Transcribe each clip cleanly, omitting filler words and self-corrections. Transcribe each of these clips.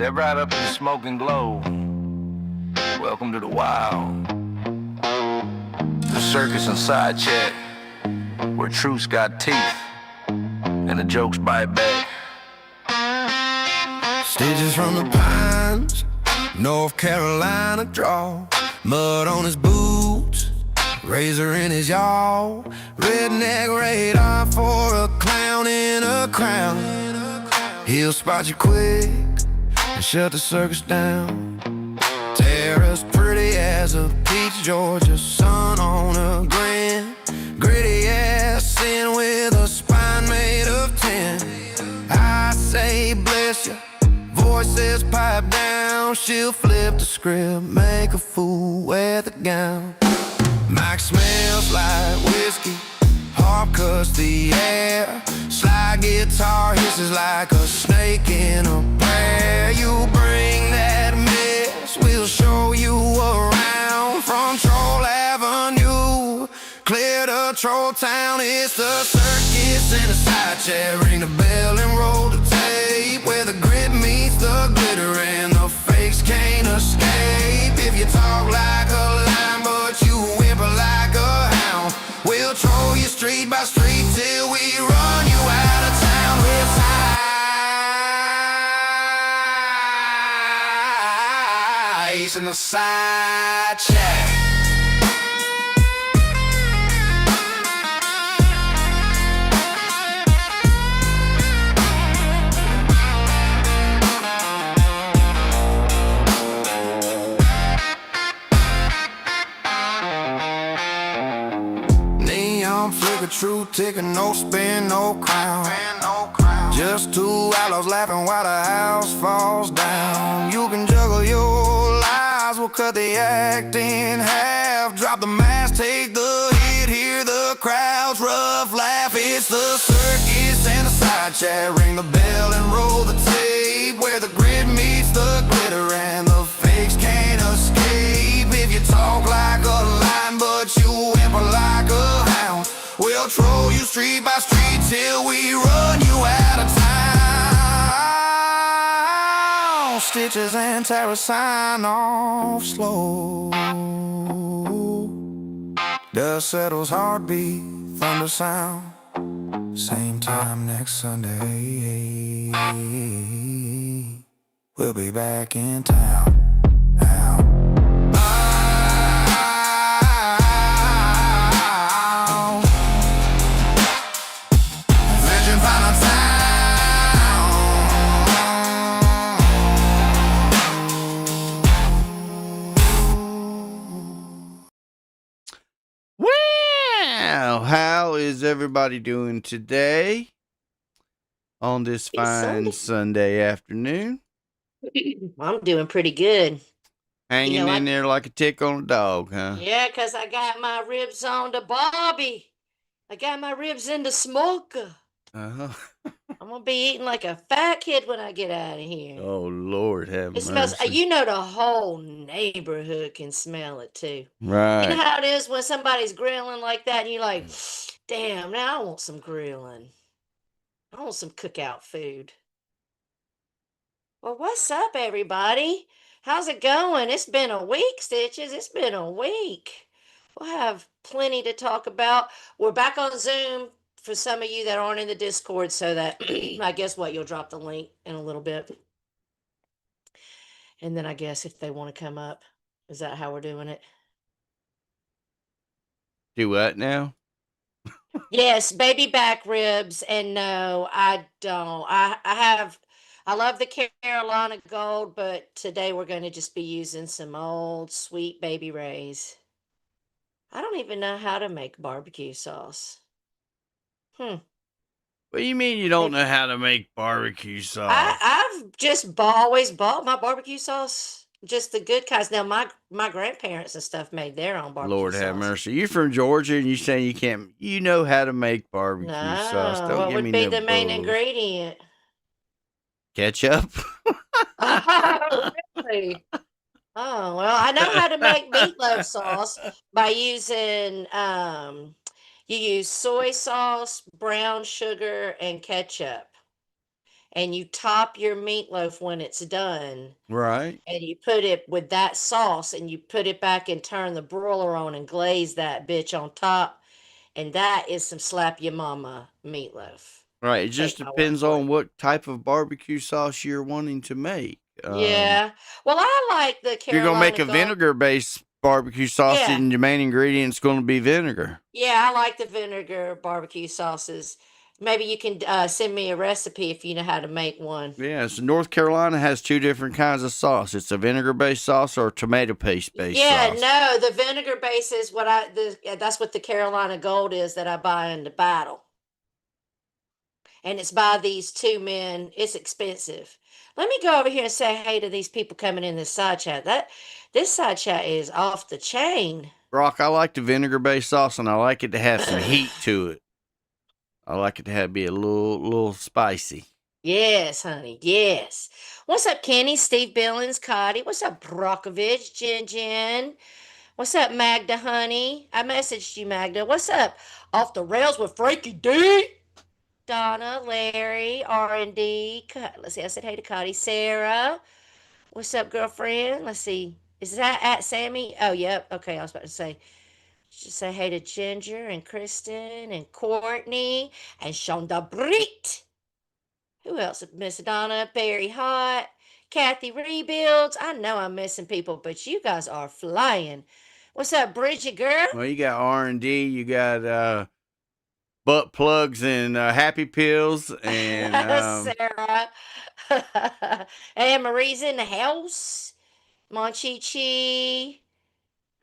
Step right up to the smoking glow. Welcome to the wild. The circus and side chat, where truth's got teeth and the jokes bite back. Stitches from the pines, North Carolina draw. Mud on his boots, razor in his yaw. Redneck radar for a clown in a crown. He'll spot you quick and shut the circus down. Tara's pretty as a peach Georgia sun on a grin. Gritty ass sin with a spine made of tin. I say bless you, voices pipe down. She'll flip the script, make a fool, wear the gown. Mike smells like whiskey, harp cuts the air. Slide guitar hisses like a snake in a prayer. You bring that mess, we'll show you around. From Troll Avenue, clear to Troll Town. It's the circus and a side chat. Ring the bell and roll the tape, where the grit meets the glitter and the fakes can't escape. If you talk like a lion but you whimper like a hound, we'll troll you street by street till we run you out of town. With ice and the side chat. Flicker, truth ticker, no spin, no crown. Just two outlaws laughing while the house falls down. You can juggle your lies, we'll cut the act in half. Drop the mask, take the hit, hear the crowd's rough laugh. It's the circus and the side chat. Ring the bell and roll the tape, where the grit meets the glitter and the fakes can't escape. If you talk like a lion but you whimper like a hound, we'll troll you street by street till we run you out of town. Stitches and Tara sign off slow. Dust settles, heartbeat, thunder sound. Same time next Sunday, we'll be back in town. How is everybody doing today on this fine Sunday afternoon? I'm doing pretty good. Hanging in there like a tick on a dog, huh? Yeah, because I got my ribs on the barbie. I got my ribs in the smoker. Uh-huh. I'm going to be eating like a fat kid when I get out of here. Oh, Lord have It mercy. smells, the whole neighborhood can smell it too. Right. You know how it is when somebody's grilling like that and you're like, damn, now I want some grilling. I want some cookout food. Well, what's up, everybody? How's it going? It's been a week, Stitches. It's been a week. We'll have plenty to talk about. We're back on Zoom for some of you that aren't in the Discord, so that I guess you'll drop the link in a little bit. And then I guess if they want to come up, is that how we're doing it? Do what now? Yes, baby back ribs. And no, I don't. I love the Carolina Gold, but today we're going to just be using some old sweet baby Rays. I don't even know how to make barbecue sauce. What do you mean you don't know how to make barbecue sauce? I've just always bought my barbecue sauce, just the good kinds. Now my grandparents and stuff made their own barbecue Lord sauce. have mercy. You're from Georgia and you saying you can't, you know how to make barbecue sauce. Don't what give would me be no the main bull. ingredient? Ketchup? Oh, really? Oh, well, I know how to make meatloaf sauce by using you use soy sauce, brown sugar, and ketchup. and you top your meatloaf when it's done, Right. and you put it with that sauce, and you put it back and turn the broiler on and glaze that bitch on top, and that is some slap your mama meatloaf. Right. It just Take my word depends for it. on what type of barbecue sauce you're wanting to make. Yeah. Well, I like the If you're gonna make Carolina a Gold. vinegar-based barbecue sauce, Yeah. and your main ingredient's gonna be vinegar. Yeah, I like the vinegar barbecue sauces. Maybe you can send me a recipe if you know how to make one. Yeah, so North Carolina has two different kinds of sauce. It's a vinegar-based sauce or a tomato paste-based Yeah, sauce. no, the vinegar base is that's what the Carolina Gold is that I buy in the battle. And it's by these two men. It's expensive. Let me go over here and say hey to these people coming in this side chat. This side chat is off the chain. Brock, I like the vinegar-based sauce, and I like it to have some heat to it. I like it to have be a little spicy. Yes, honey. Yes. What's up, Kenny? Steve Billings, Cotty. What's up, Brockovich, Jen? What's up, Magda, honey? I messaged you, Magda. What's up? Off the rails with Frankie D. Donna, Larry, R&D. Let's see. I said hey to Cotty. Sarah. What's up, girlfriend? Let's see. Is that at Sammy? Oh, yep. Okay, I was about to say. Just say hey to Ginger and Kristen and Courtney and Shonda Britt. Who else? Miss Donna, Barry Hot, Kathy Rebuilds. I know I'm missing people, but you guys are flying. What's up, Bridget girl? Well, you got R&D, you got butt plugs and happy pills, and Sarah. And Marie's in the house. Monchichi.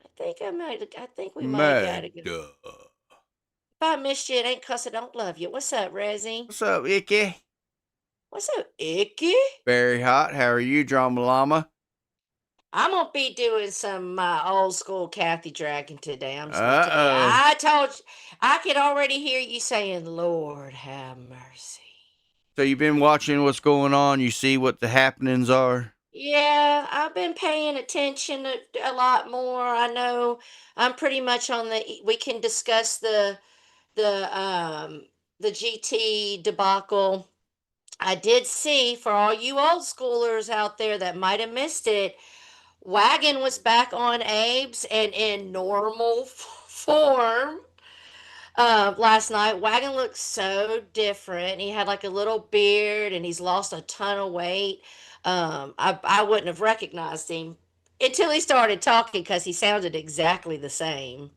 I think we might have got to go. Magda. If I missed you, it ain't 'cause I don't love you. What's up, Rezzy? What's up, Icky? What's up, Icky? Very hot. How are you, Drama Llama? I'm gonna be doing some old school Kathy Dragon today. I'm just gonna tell you. Uh-oh. I told you, I could already hear you saying, "Lord have mercy." So you've been watching what's going on. You see what the happenings are. Yeah, I've been paying attention a lot more. I know I'm pretty much on the. We can discuss the the GT debacle. I did see, for all you old schoolers out there that might have missed it, Wagon was back on Abe's and in normal form last night. Wagon looked so different. He had like a little beard and he's lost a ton of weight. I wouldn't have recognized him until he started talking because he sounded exactly the same.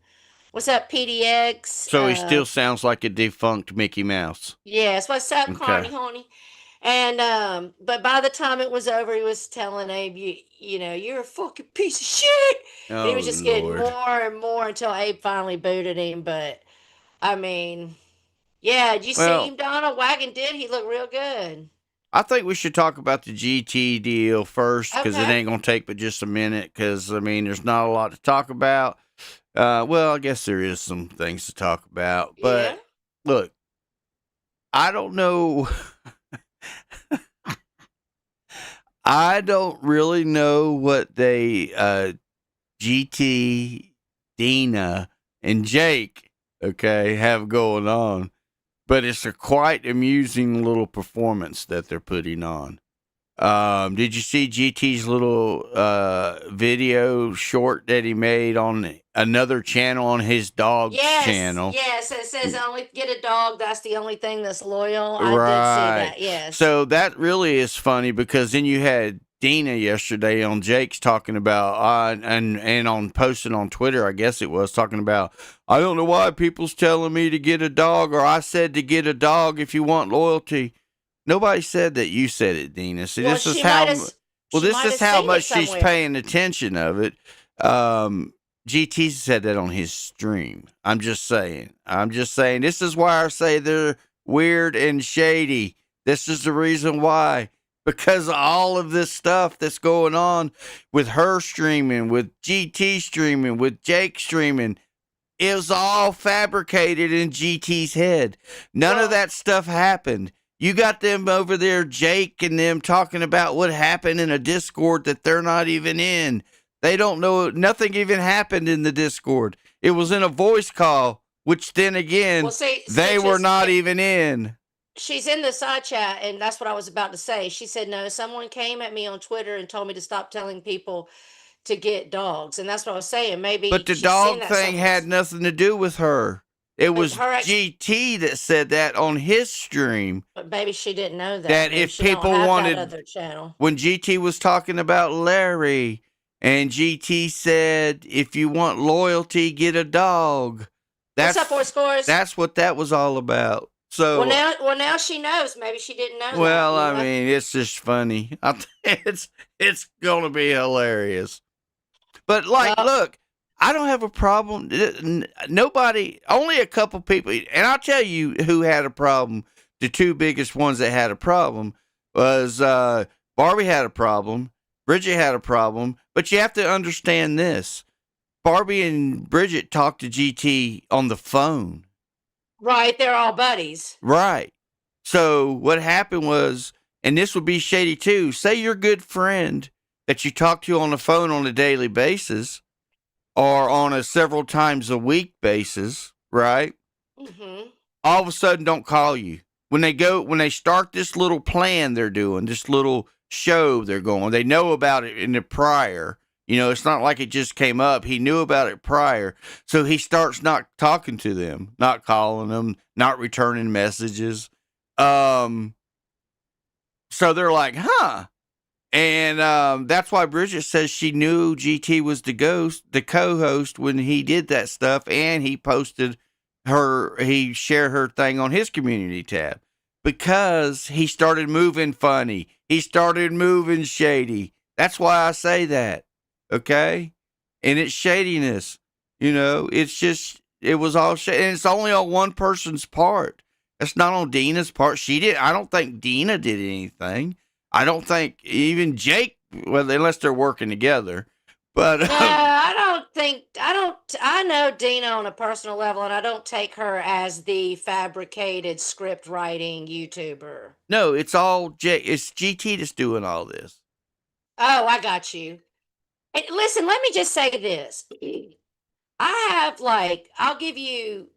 What's up, PDX? So he still sounds like a defunct Mickey Mouse. Yes, what's up, Okay. Carney Honey? And but by the time it was over, he was telling Abe, you know, you're a fucking piece of shit. And he Oh, was just getting Lord. more and more until Abe finally booted him. But I mean, yeah, did you see Well, him, Donna? Wagon did. He looked real good. I think we should talk about the GT deal first because it Okay. ain't going to take but just a minute because, I mean, there's not a lot to talk about. Well, I guess there is some things to talk about. Yeah. But look, I don't know. I don't really know what they, GT, Dina, and Jake, okay, have going on. But it's a quite amusing little performance that they're putting on. Did you see GT's little video short that he made on another channel on his dog's channel? Yes. It says only get a dog. That's the only thing that's loyal. I did see Right. that. Yes. So that really is funny because then you had Dina yesterday on Jake's talking about and on posting on Twitter, I guess it was talking about, I don't know why people's telling me to get a dog, or I said to get a dog if you want loyalty. Nobody said that. You said it, Dina. So well, this is she how might have. well She this might is have how seen it much she's somewhere. paying attention of it. GT said that on his stream. I'm just saying. This is why I say they're weird and shady. This is the reason why. Because of all of this stuff that's going on with her streaming, with GT streaming, with Jake streaming. It was all fabricated in GT's head. None of that stuff happened. You got them over there, Jake and them, talking about what happened in a Discord that they're not even in. They don't know. Nothing even happened in the Discord. It was in a voice call, which then again, Well, see, they were not even in. She's in the side chat, and that's what I was about to say. She said, no, someone came at me on Twitter and told me to stop telling people to get dogs. And that's what I was saying. But Maybe the she's seeing dog that thing had someone's, nothing to do with her. It but was her ex, GT that said that on his stream. but maybe she didn't know that. That Maybe if she don't people have that wanted, other channel. when GT was talking about Larry, and GT said, if you want loyalty, get a dog. What's up, Four Scores? That's what that was all about. Well, So, now she knows. Maybe she didn't know that. well, I mean, it's just funny. It's gonna be hilarious. But like, Well, look, I don't have a problem. Nobody, only a couple people, and I'll tell you who had a problem. The two biggest ones that had a problem was Barbie had a problem, Bridget had a problem. But you have to understand this: Barbie and Bridget talked to GT on the phone. right, they're all buddies. Right. So what happened was, and this would be shady too. Say your good friend that you talk to on the phone on a daily basis or on a several times a week basis, right? Mm-hmm. All of a sudden don't call you. When they start this little plan they're doing, this little show they're going, they know about it in the prior. You know, it's not like it just came up. He knew about it prior. So he starts not talking to them, not calling them, not returning messages. So they're like, huh. And that's why Bridget says she knew GT was the co-host when he did that stuff, and he shared her thing on his community tab because he started moving funny. He started moving shady. That's why I say that. Okay? And it's shadiness. You know, it was all shady. And it's only on one person's part. It's not on Dina's part. I don't think Dina did anything. I don't think even Jake, well, unless they're working together. But No, I know Dina on a personal level, and I don't take her as the fabricated script writing YouTuber. no, it's all Jake. It's GT that's doing all this. Oh, I got you. And listen, let me just say this. I'll give you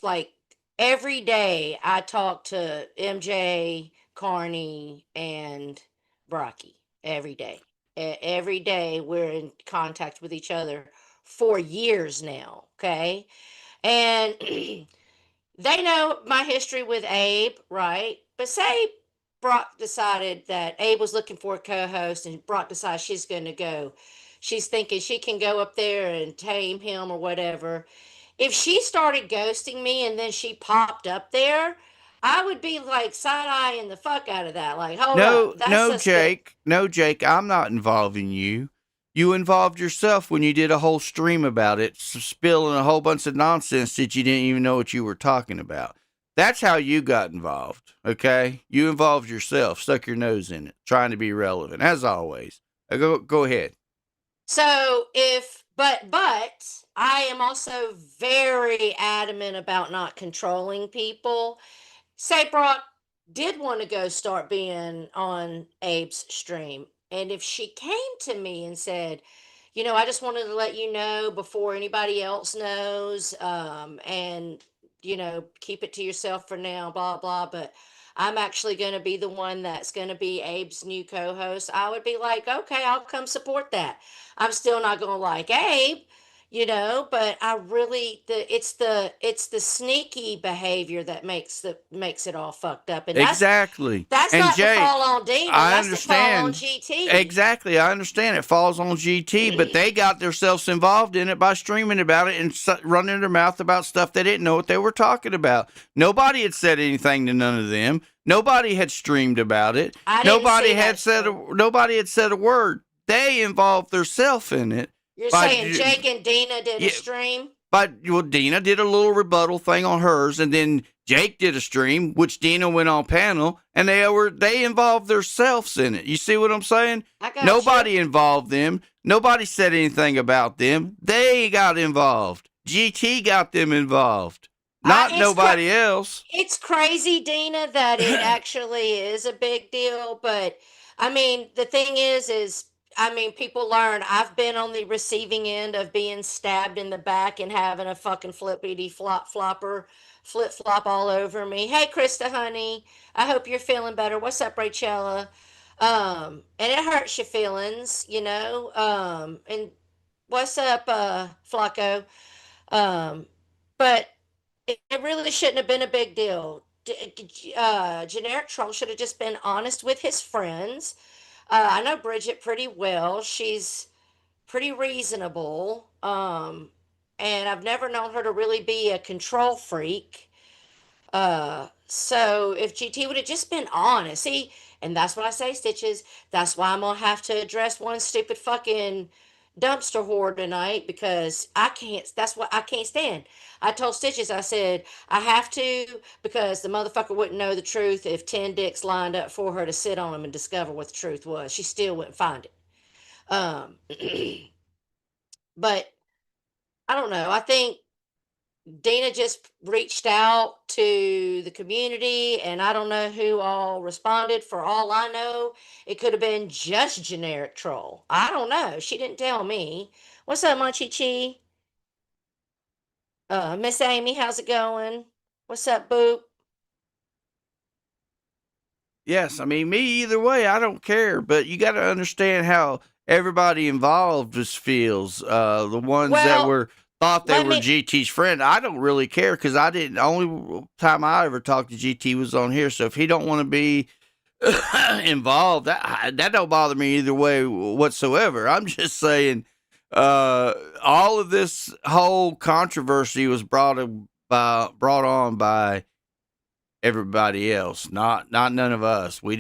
like every day I talk to MJ, Carney, and Brocky every day. Every day we're in contact with each other for years now. Okay. And they know my history with Abe, right? But say Brock decided that Abe was looking for a co-host and Brock decides she's going to go. She's thinking she can go up there and tame him or whatever. If she started ghosting me and then she popped up there, I would be like side-eyeing the fuck out of that. Like, hold No, up, that's no, suspicious. Jake. No, Jake. I'm not involving you. You involved yourself when you did a whole stream about it, spilling a whole bunch of nonsense that you didn't even know what you were talking about. That's how you got involved, okay? You involved yourself, stuck your nose in it, trying to be relevant, as always. Go ahead. So but I am also very adamant about not controlling people. Say Brock did want to go start being on Abe's stream. And if she came to me and said, I just wanted to let you know before anybody else knows, and, keep it to yourself for now, blah, blah. But I'm actually going to be the one that's going to be Abe's new co host. I would be like, okay, I'll come support that. I'm still not going to like Abe, but I really it's the sneaky behavior that makes it all fucked up, and Exactly. that's And not to fall Jake, on Dina, I that's to fall on understand. GT. Exactly. I understand it falls on GT, but they got themselves involved in it by streaming about it and running their mouth about stuff they didn't know what they were talking about. Nobody had said anything to none of them. Nobody had streamed about it. I didn't see that Nobody had said a word. They involved themselves in it. You're by saying Jake and Dina did a Yeah, stream? Dina did a little rebuttal thing on hers, and then Jake did a stream, which Dina went on panel, and they involved themselves in it. You see what I'm saying? I got Nobody you. involved them. Nobody said anything about them. They got involved. GT got them involved, not nobody else. It's crazy, Dina, that it actually is a big deal. But I mean, the thing is I mean, people learn. I've been on the receiving end of being stabbed in the back and having a fucking flippity flip flop all over me. Hey, Krista, honey, I hope you're feeling better. What's up, Rachella? And it hurts your feelings, you know. And what's up, Flacco? Um, but it really shouldn't have been a big deal. Generic Troll should have just been honest with his friends. I know Bridget pretty well. She's pretty reasonable. And I've never known her to really be a control freak. So if GT would have just been honest, see, and that's what I say, Stitches. That's why I'm gonna have to address one stupid fucking dumpster whore tonight because I can't. That's what I can't stand. I told Stitches, I said I have to because the motherfucker wouldn't know the truth if 10 dicks lined up for her to sit on him and discover what the truth was. She still wouldn't find it. Um, but I don't know. I think Dina just reached out to the community, and I don't know who all responded. For all I know, it could have been just generic troll. I don't know. She didn't tell me. What's up, Munchie Chi? Miss Amy, how's it going? What's up, Boop? Yes, I mean, me either way, I don't care. But you got to understand how everybody involved just feels. The ones that Well, were thought they let were me. GT's friend, I don't really care because I didn't. The only time I ever talked to GT was on here. So if he don't want to be involved, that don't bother me either way whatsoever. I'm just saying, all of this whole controversy was brought on by everybody else, not none of us. We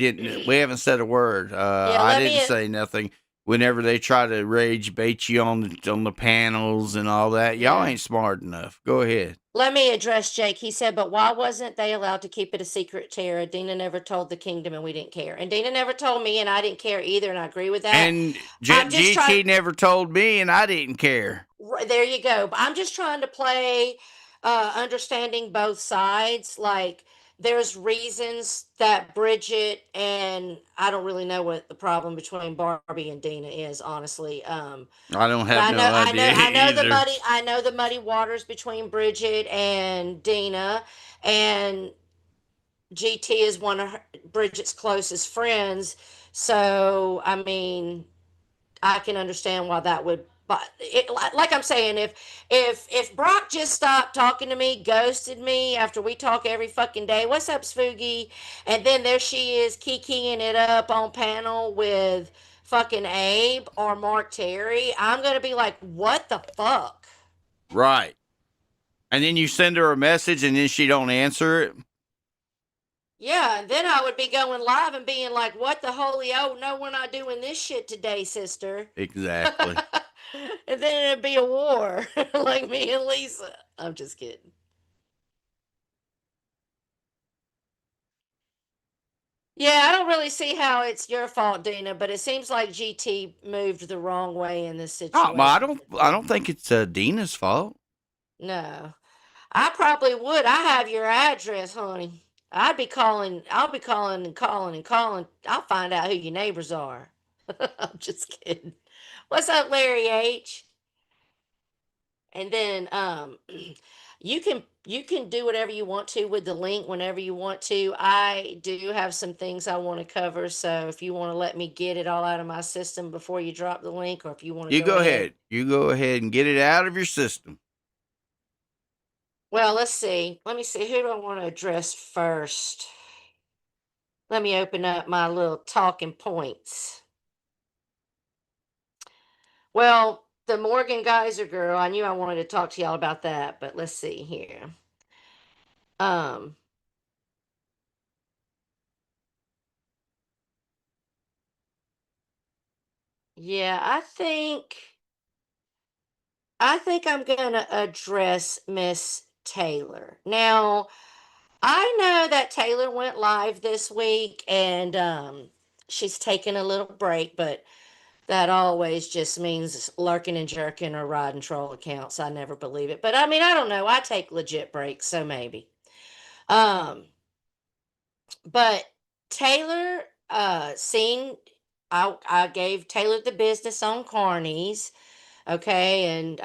haven't said a word. Yeah, I let didn't me. say nothing. Whenever they try to rage bait you on the panels and all that, y'all Yeah. ain't smart enough. Go ahead. Let me address Jake. He said, but why wasn't they allowed to keep it a secret, Tara? Dina never told the kingdom and we didn't care. And Dina never told me and I didn't care either, and I agree with that. And I'm just trying. GT never told me, and I didn't care. There you go. But I'm just trying to play understanding both sides. Like there's reasons that Bridget and I don't really know what the problem between Barbie and Dina is, honestly. I don't But have no idea either. I know the muddy waters between Bridget and Dina, and GT is one of Bridget's closest friends. So I mean, I can understand why that would. But like I'm saying, if Brock just stopped talking to me, ghosted me after we talk every fucking day, what's up, Spooky? And then there she is kikiing it up on panel with fucking Abe or Mark Terry, I'm gonna be like, what the fuck? Right. And then you send her a message, and then she don't answer it. Yeah, and then I would be going live and being like, what the holy, oh no, we're not doing this shit today, sister. Exactly. And then it'd be a war, like me and Lisa. I'm just kidding. Yeah, I don't really see how it's your fault, Dina, but it seems like GT moved the wrong way in this Oh, well, situation. I don't think it's Dina's fault. No, I probably would. I have your address, honey. I'd be calling. I'll be calling and calling and calling. I'll find out who your neighbors are. I'm just kidding. What's up, Larry H? And then you can do whatever you want to with the link whenever you want to. I do have some things I want to cover, so if you want to let me get it all out of my system before you drop the link, or if you want to You go go ahead. ahead. You go ahead and get it out of your system. Well, let's see. Let me see. Who do I want to address first? Let me open up my little talking points. Well, the Morgan Geyser girl, I knew I wanted to talk to y'all about that, but let's see here. Um, yeah, I think I'm gonna address Miss Taylor. Now, I know that Taylor went live this week and she's taking a little break, but that always just means lurking and jerking or riding troll accounts. I never believe it. But I mean, I don't know. I take legit breaks, so maybe. Um, but Taylor seen I gave Taylor the business on Carney's, okay, and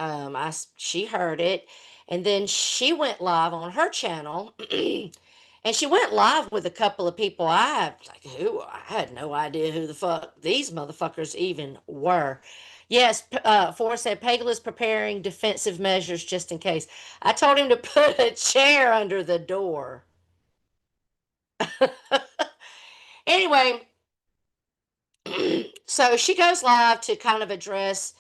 she heard it, and then she went live on her channel, and she went live with a couple of people I had no idea who the fuck these motherfuckers even were. Yes, Forrest said Pagel is preparing defensive measures just in case. I told him to put a chair under the door. Anyway, so she goes live to kind of address,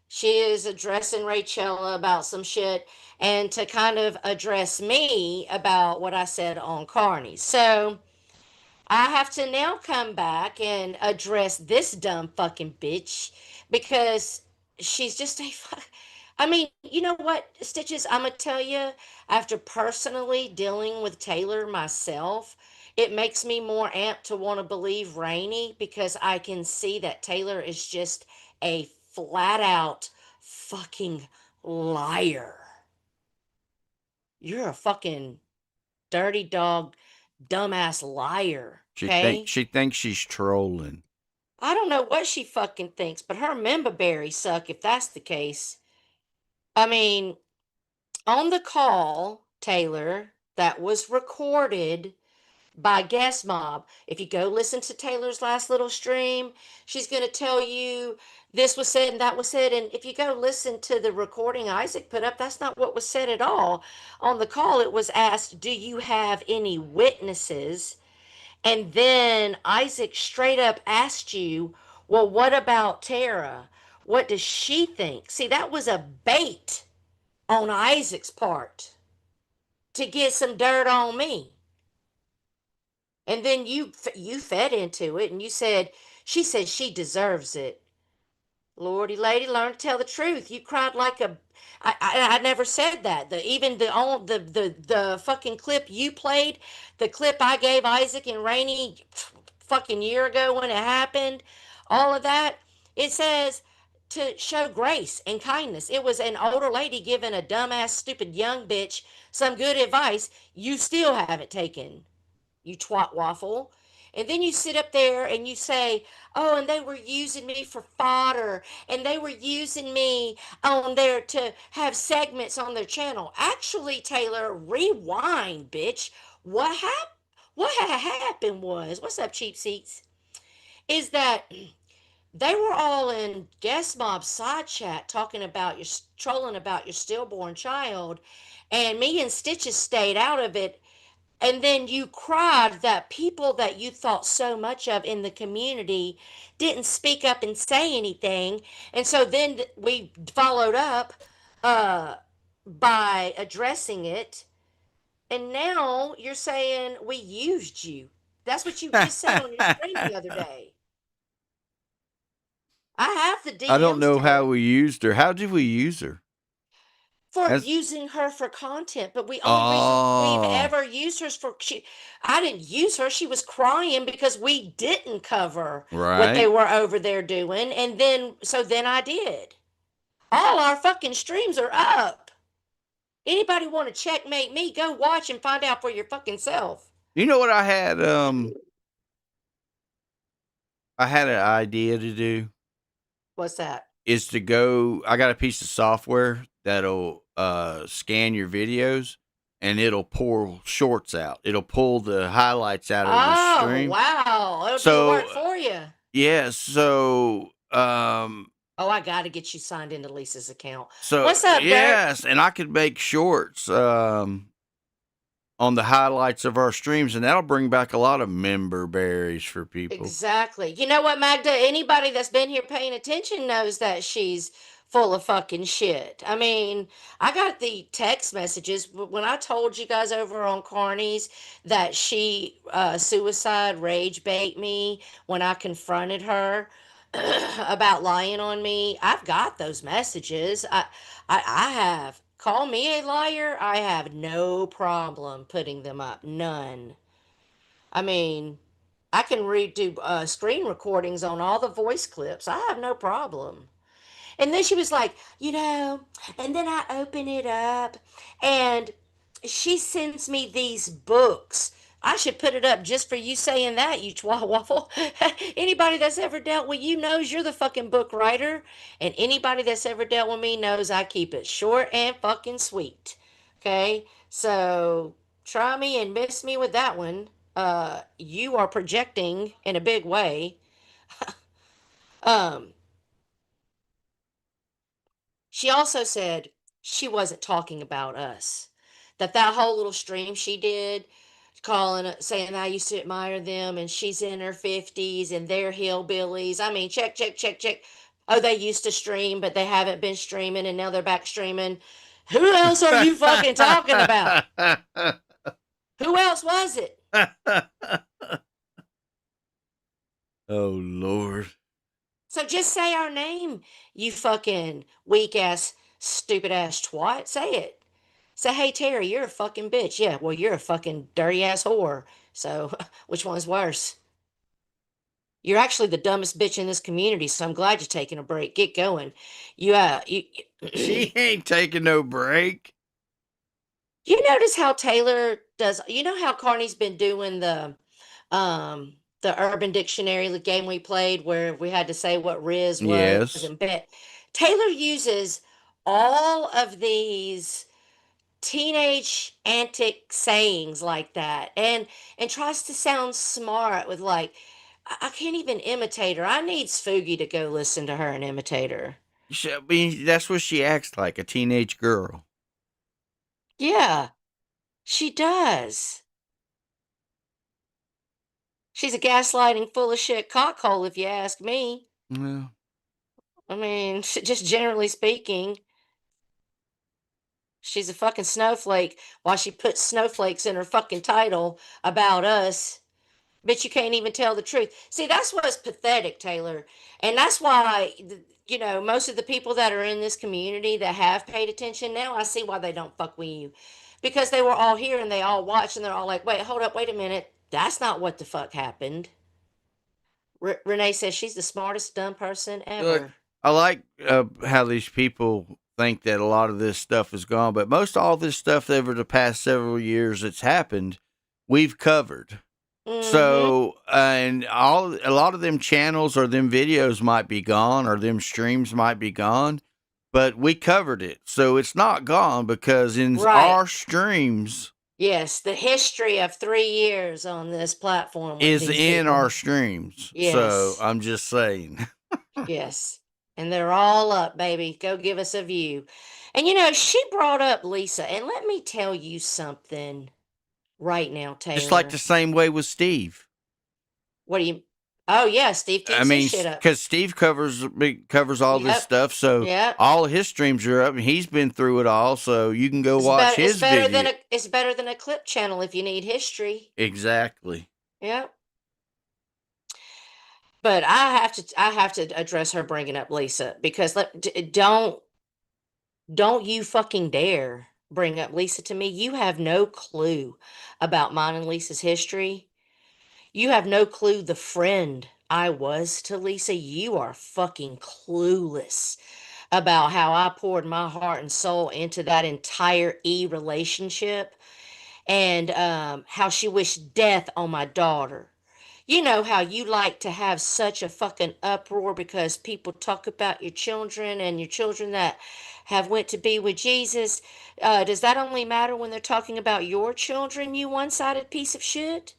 she is addressing Rachel about some shit and to kind of address me about what I said on Carney. So I have to now come back and address this dumb fucking bitch because she's just a fuck. I mean, you know what, Stitches? I'm gonna tell you, after personally dealing with Taylor myself, it makes me more amped to want to believe Rainey because I can see that Taylor is just a flat out fucking liar. You're a fucking dirty dog, dumbass liar, okay? She thinks she's trolling. I don't know what she fucking thinks, but her member berries suck if that's the case. I mean, on the call, Taylor, that was recorded by Guest Mob. If you go listen to Taylor's last little stream, she's going to tell you this was said and that was said. And if you go listen to the recording Isaac put up, that's not what was said at all. On the call, it was asked, do you have any witnesses? And then Isaac straight up asked you, well, what about Tara? What does she think? See, that was a bait on Isaac's part to get some dirt on me. And then you fed into it and you said, she said she deserves it. Lordy lady, learn to tell the truth. You cried like a. I never said that. Even the fucking clip you played, the clip I gave Isaac and Rainey fucking year ago when it happened, all of that, it says to show grace and kindness. It was an older lady giving a dumbass, stupid young bitch some good advice. You still haven't taken, you twat waffle. And then you sit up there and you say, oh, and they were using me for fodder, and they were using me on there to have segments on their channel. Actually, Taylor, rewind, bitch. What had happened was, what's up, cheap seats? Is that they were all in guest mob side chat talking about your trolling about your stillborn child, and me and Stitches stayed out of it, and then you cried that people that you thought so much of in the community didn't speak up and say anything. And so then we followed up uh, by addressing it. And now you're saying we used you. That's what you just said on your stream the other day. I have the DMs. I don't know Taylor, how we used her. How did we use her? for As using her for content, but we only reason we've ever used her is for I didn't use her. She was crying because we didn't cover what they right. were over there doing, and then I did. All our fucking streams are up. Anybody want to checkmate me? Go watch and find out for your fucking self. You know what I had? I had an idea to do. What's that? Is to go. I got a piece of software that'll scan your videos, and it'll pull shorts out. It'll pull the highlights out of the Oh stream. wow, it'll do the So work for you. yeah. So Oh, I got to get you signed into Lisa's account. so What's up, Bert? yes, and I could make shorts on the highlights of our streams, and that'll bring back a lot of member berries for people. Exactly. You know what, Magda? Anybody that's been here paying attention knows that she's full of fucking shit. I mean, I got the text messages when I told you guys over on Carney's that she suicide rage bait me when I confronted her about lying on me. I've got those messages. I have. Call me a liar. I have no problem putting them up. None. I mean, I can redo screen recordings on all the voice clips. I have no problem. And then she was like, and then I open it up and she sends me these books. I should put it up just for you saying that, you waffle. Anybody that's ever dealt with you knows you're the fucking book writer. And anybody that's ever dealt with me knows I keep it short and fucking sweet. Okay? So try me and miss me with that one. You are projecting in a big way. Um, She also said she wasn't talking about us. That whole little stream she did, calling saying I used to admire them and she's in her 50s and they're hillbillies. I mean, check, check, check, check. Oh, they used to stream, but they haven't been streaming and now they're back streaming. Who else are you fucking talking about? Who else was it? Oh, Lord. So just say our name, you fucking weak ass, stupid ass twat. Say it. Say, hey, Terry, you're a fucking bitch. Yeah, well, you're a fucking dirty ass whore. So, which one's worse? You're actually the dumbest bitch in this community, so I'm glad you're taking a break. Get going. You She ain't taking no break. you notice how Taylor does, you know how Carney's been doing the Urban Dictionary game we played where we had to say what Riz was Yes. and bet. Taylor uses all of these teenage antic sayings like that and tries to sound smart with like I can't even imitate her. I need Spooky to go listen to her and imitate her. I mean, that's what she acts like, a teenage girl. Yeah, she does. She's a gaslighting full of shit cockhole if you ask me. Well, I mean, just generally speaking, she's a fucking snowflake while she puts snowflakes in her fucking title about us. But you can't even tell the truth. See, that's what's pathetic, Taylor. And that's why, most of the people that are in this community that have paid attention now, I see why they don't fuck with you. Because they were all here and they all watched and they're all like, wait, hold up, wait a minute. That's not what the fuck happened. Renee says she's the smartest dumb person look, ever. I like how these people think that a lot of this stuff is gone, but most all this stuff over the past several years that's happened, we've covered. Mm-hmm. So, and a lot of them channels or them videos might be gone or them streams might be gone, but we covered it. So it's not gone because in Right. our streams Yes, the history of 3 years on this platform with is these in people. our streams. So Yes. I'm just saying. Yes. And they're all up, baby. Go give us a view. And she brought up Lisa. And let me tell you something right now, Just like Taylor. the same way with Steve. What do you. Oh, yeah. Steve I keeps his mean, shit up. because Steve covers all this Yep. stuff, so Yep. all his streams are up, and he's been through it all. So you can go It's watch better. It's his better than video. a clip channel if you need history. Exactly. Yep. But I have to address her bringing up Lisa because don't you fucking dare bring up Lisa to me. You have no clue about mine and Lisa's history. You have no clue the friend I was to Lisa. You are fucking clueless about how I poured my heart and soul into that entire relationship and how she wished death on my daughter. You know how you like to have such a fucking uproar because people talk about your children and your children that have went to be with Jesus. Does that only matter when they're talking about your children, you one-sided piece of shit?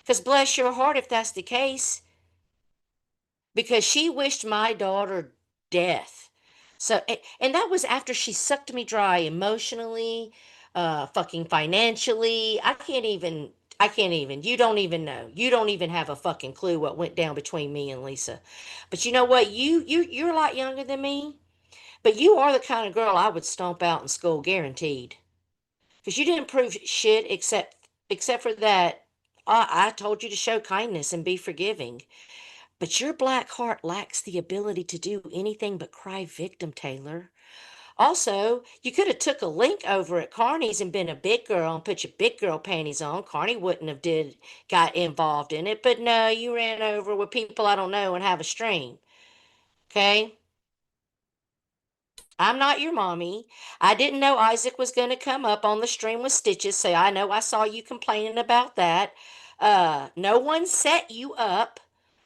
Because bless your heart if that's the case. Because she wished my daughter death. So, and that was after she sucked me dry emotionally, fucking financially. I can't even, you don't even know. You don't even have a fucking clue what went down between me and Lisa. But you know what? You're a lot younger than me, but you are the kind of girl I would stomp out in school, guaranteed. Because you didn't prove shit except for that. I told you to show kindness and be forgiving. But your black heart lacks the ability to do anything but cry victim, Taylor. Also, you could have took a link over at Carney's and been a big girl and put your big girl panties on. Carney wouldn't have got involved in it, but no, you ran over with people I don't know and have a stream. Okay? I'm not your mommy. I didn't know Isaac was going to come up on the stream with stitches, so I know I saw you complaining about that. No one set you up.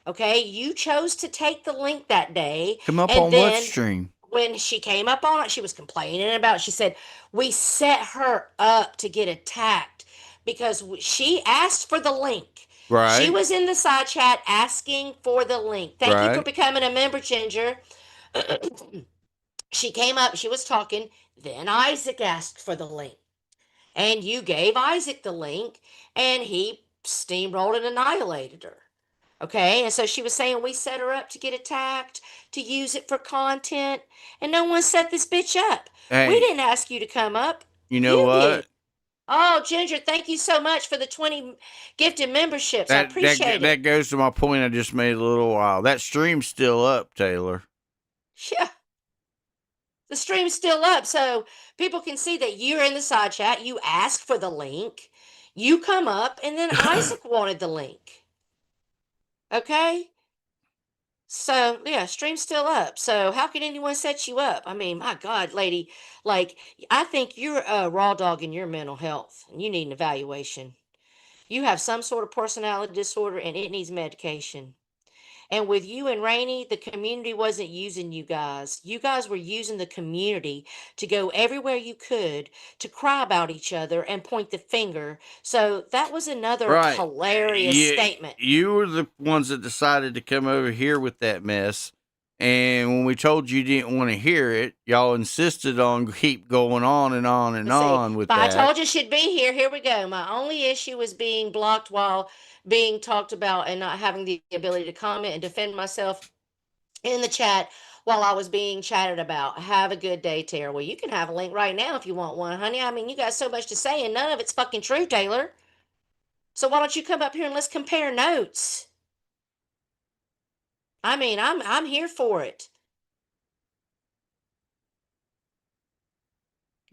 Okay, you chose to take the link that day, Come up and on what then stream? when she came up on it, she was complaining about it. She said, we set her up to get attacked because she asked for the link. She Right, was in the side chat asking for the link. Thank you for right. becoming a member, Ginger. She came up, she was talking. Then Isaac asked for the link. And you gave Isaac the link, and he steamrolled and annihilated her. Okay, and so she was saying we set her up to get attacked, to use it for content, and no one set this bitch up. We Hey, didn't ask you to come up. you know You what? did. Oh, Ginger, thank you so much for the 20 gifted memberships. I appreciate That it. goes to my point I just made a little while. That stream's still up, Taylor. Yeah, the stream's still up, so people can see that you're in the side chat. You asked for the link. You come up, and then Isaac wanted the link. Okay? So yeah, stream's still up. So how can anyone set you up? I mean, my God, lady, like I think you're a raw dog in your mental health, and you need an evaluation. You have some sort of personality disorder, and it needs medication. And with you and Rainey, the community wasn't using you guys. You guys were using the community to go everywhere you could to cry about each other and point the finger. So that was another Right. hilarious statement. You were the ones that decided to come over here with that mess. And when we told you didn't want to hear it, y'all insisted on keep going on and on and Let's see. on with But I that. told you she'd be here. Here we go. My only issue was being blocked while being talked about and not having the ability to comment and defend myself in the chat while I was being chatted about. Have a good day, Tara. Well, you can have a link right now if you want one, honey. I mean, you got so much to say and none of it's fucking true, Taylor. So why don't you come up here and let's compare notes? I mean, I'm here for it.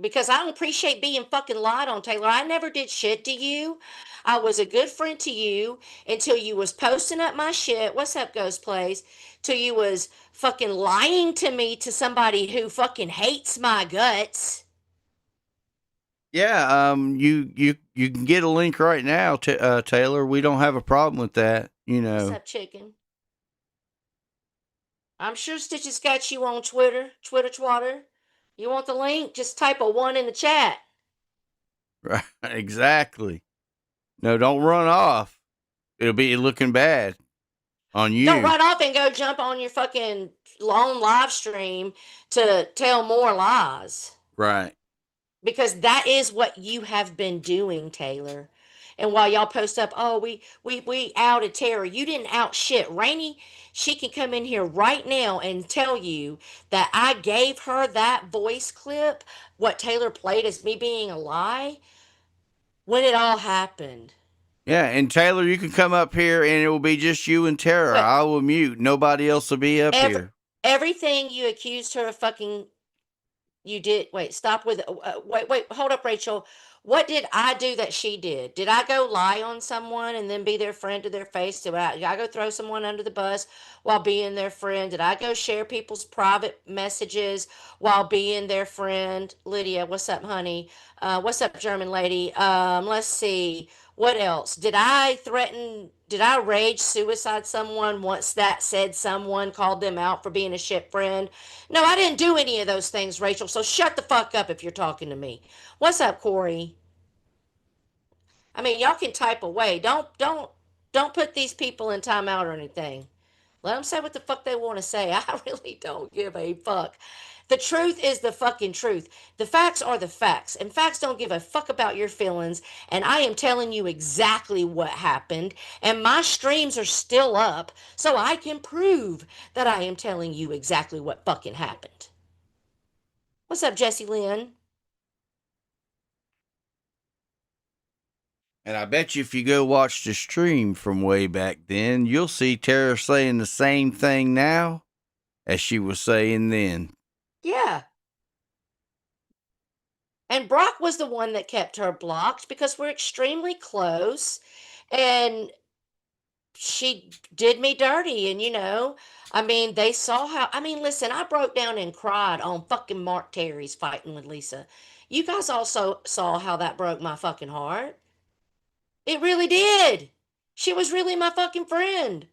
Because I don't appreciate being fucking lied on, Taylor. I never did shit to you. I was a good friend to you until you was posting up my shit. What's up, Ghost Plays? Till you was fucking lying to me to somebody who fucking hates my guts. Yeah, you can get a link right now, Taylor. We don't have a problem with that. You What's know, up, chicken? I'm sure Stitches got you on Twitter, Twatter. You want the link? Just type a 1 in the chat. right? Exactly. No, don't run off. It'll be looking bad on Don't you. run off and go jump on your fucking long live stream to tell more lies. Right. Because that is what you have been doing, Taylor. And while y'all post up, oh, we outed Tara. You didn't out shit. Rainey, she can come in here right now and tell you that I gave her that voice clip, what Taylor played as me being a lie, when it all happened. Yeah, and Taylor, you can come up here and it will be just you and Tara. What I will mute. Nobody else will be up every here. everything you accused her of fucking you did. Wait, stop with wait, hold up, Rachel. What did I do that she did? Did I go lie on someone and then be their friend to their face? Did I go throw someone under the bus while being their friend? Did I go share people's private messages while being their friend? Lydia, what's up, honey? What's up, German lady? Let's see. What else? Did I rage suicide someone once that said someone called them out for being a shit friend? No, I didn't do any of those things, Rachel. So shut the fuck up if you're talking to me. What's up, Corey? I mean, y'all can type away. Don't put these people in timeout or anything. Let them say what the fuck they want to say. I really don't give a fuck. The truth is the fucking truth. The facts are the facts, and facts don't give a fuck about your feelings. And I am telling you exactly what happened, and my streams are still up, so I can prove that I am telling you exactly what fucking happened. What's up, Jesse Lynn? And I bet you if you go watch the stream from way back then, you'll see Tara saying the same thing now as she was saying then. Yeah. And Brock was the one that kept her blocked because we're extremely close. And she did me dirty, and I mean, they saw how. I mean, listen, I broke down and cried on fucking Mark Terry's fighting with Lisa. You guys also saw how that broke my fucking heart. It really did. She was really my fucking friend.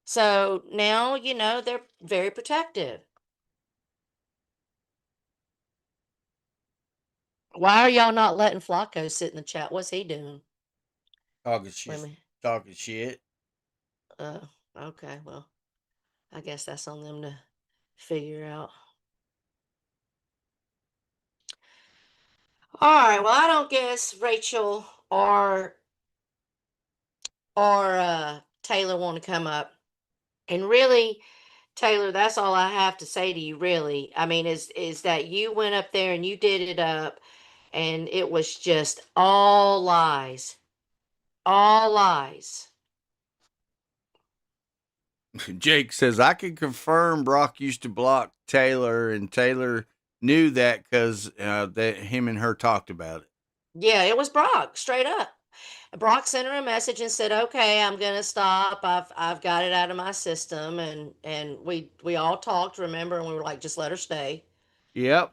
So now, they're very protective. Why are y'all not letting Flacco sit in the chat? What's he doing? Talking Let shit. me. Talking shit. Uh, okay. Well, I guess that's on them to figure out. All right. Well, I don't guess Rachel or Taylor want to come up. And really, Taylor, that's all I have to say to you. Really, I mean, is that you went up there and you did it up, and it was just all lies, all lies. Jake says, I can confirm Brock used to block Taylor, and Taylor knew that because that him and her talked about it. Yeah, it was Brock, straight up. Brock sent her a message and said, "Okay, I'm gonna stop. I've got it out of my system." And we all talked, remember, and we were like, "Just let her stay." Yep.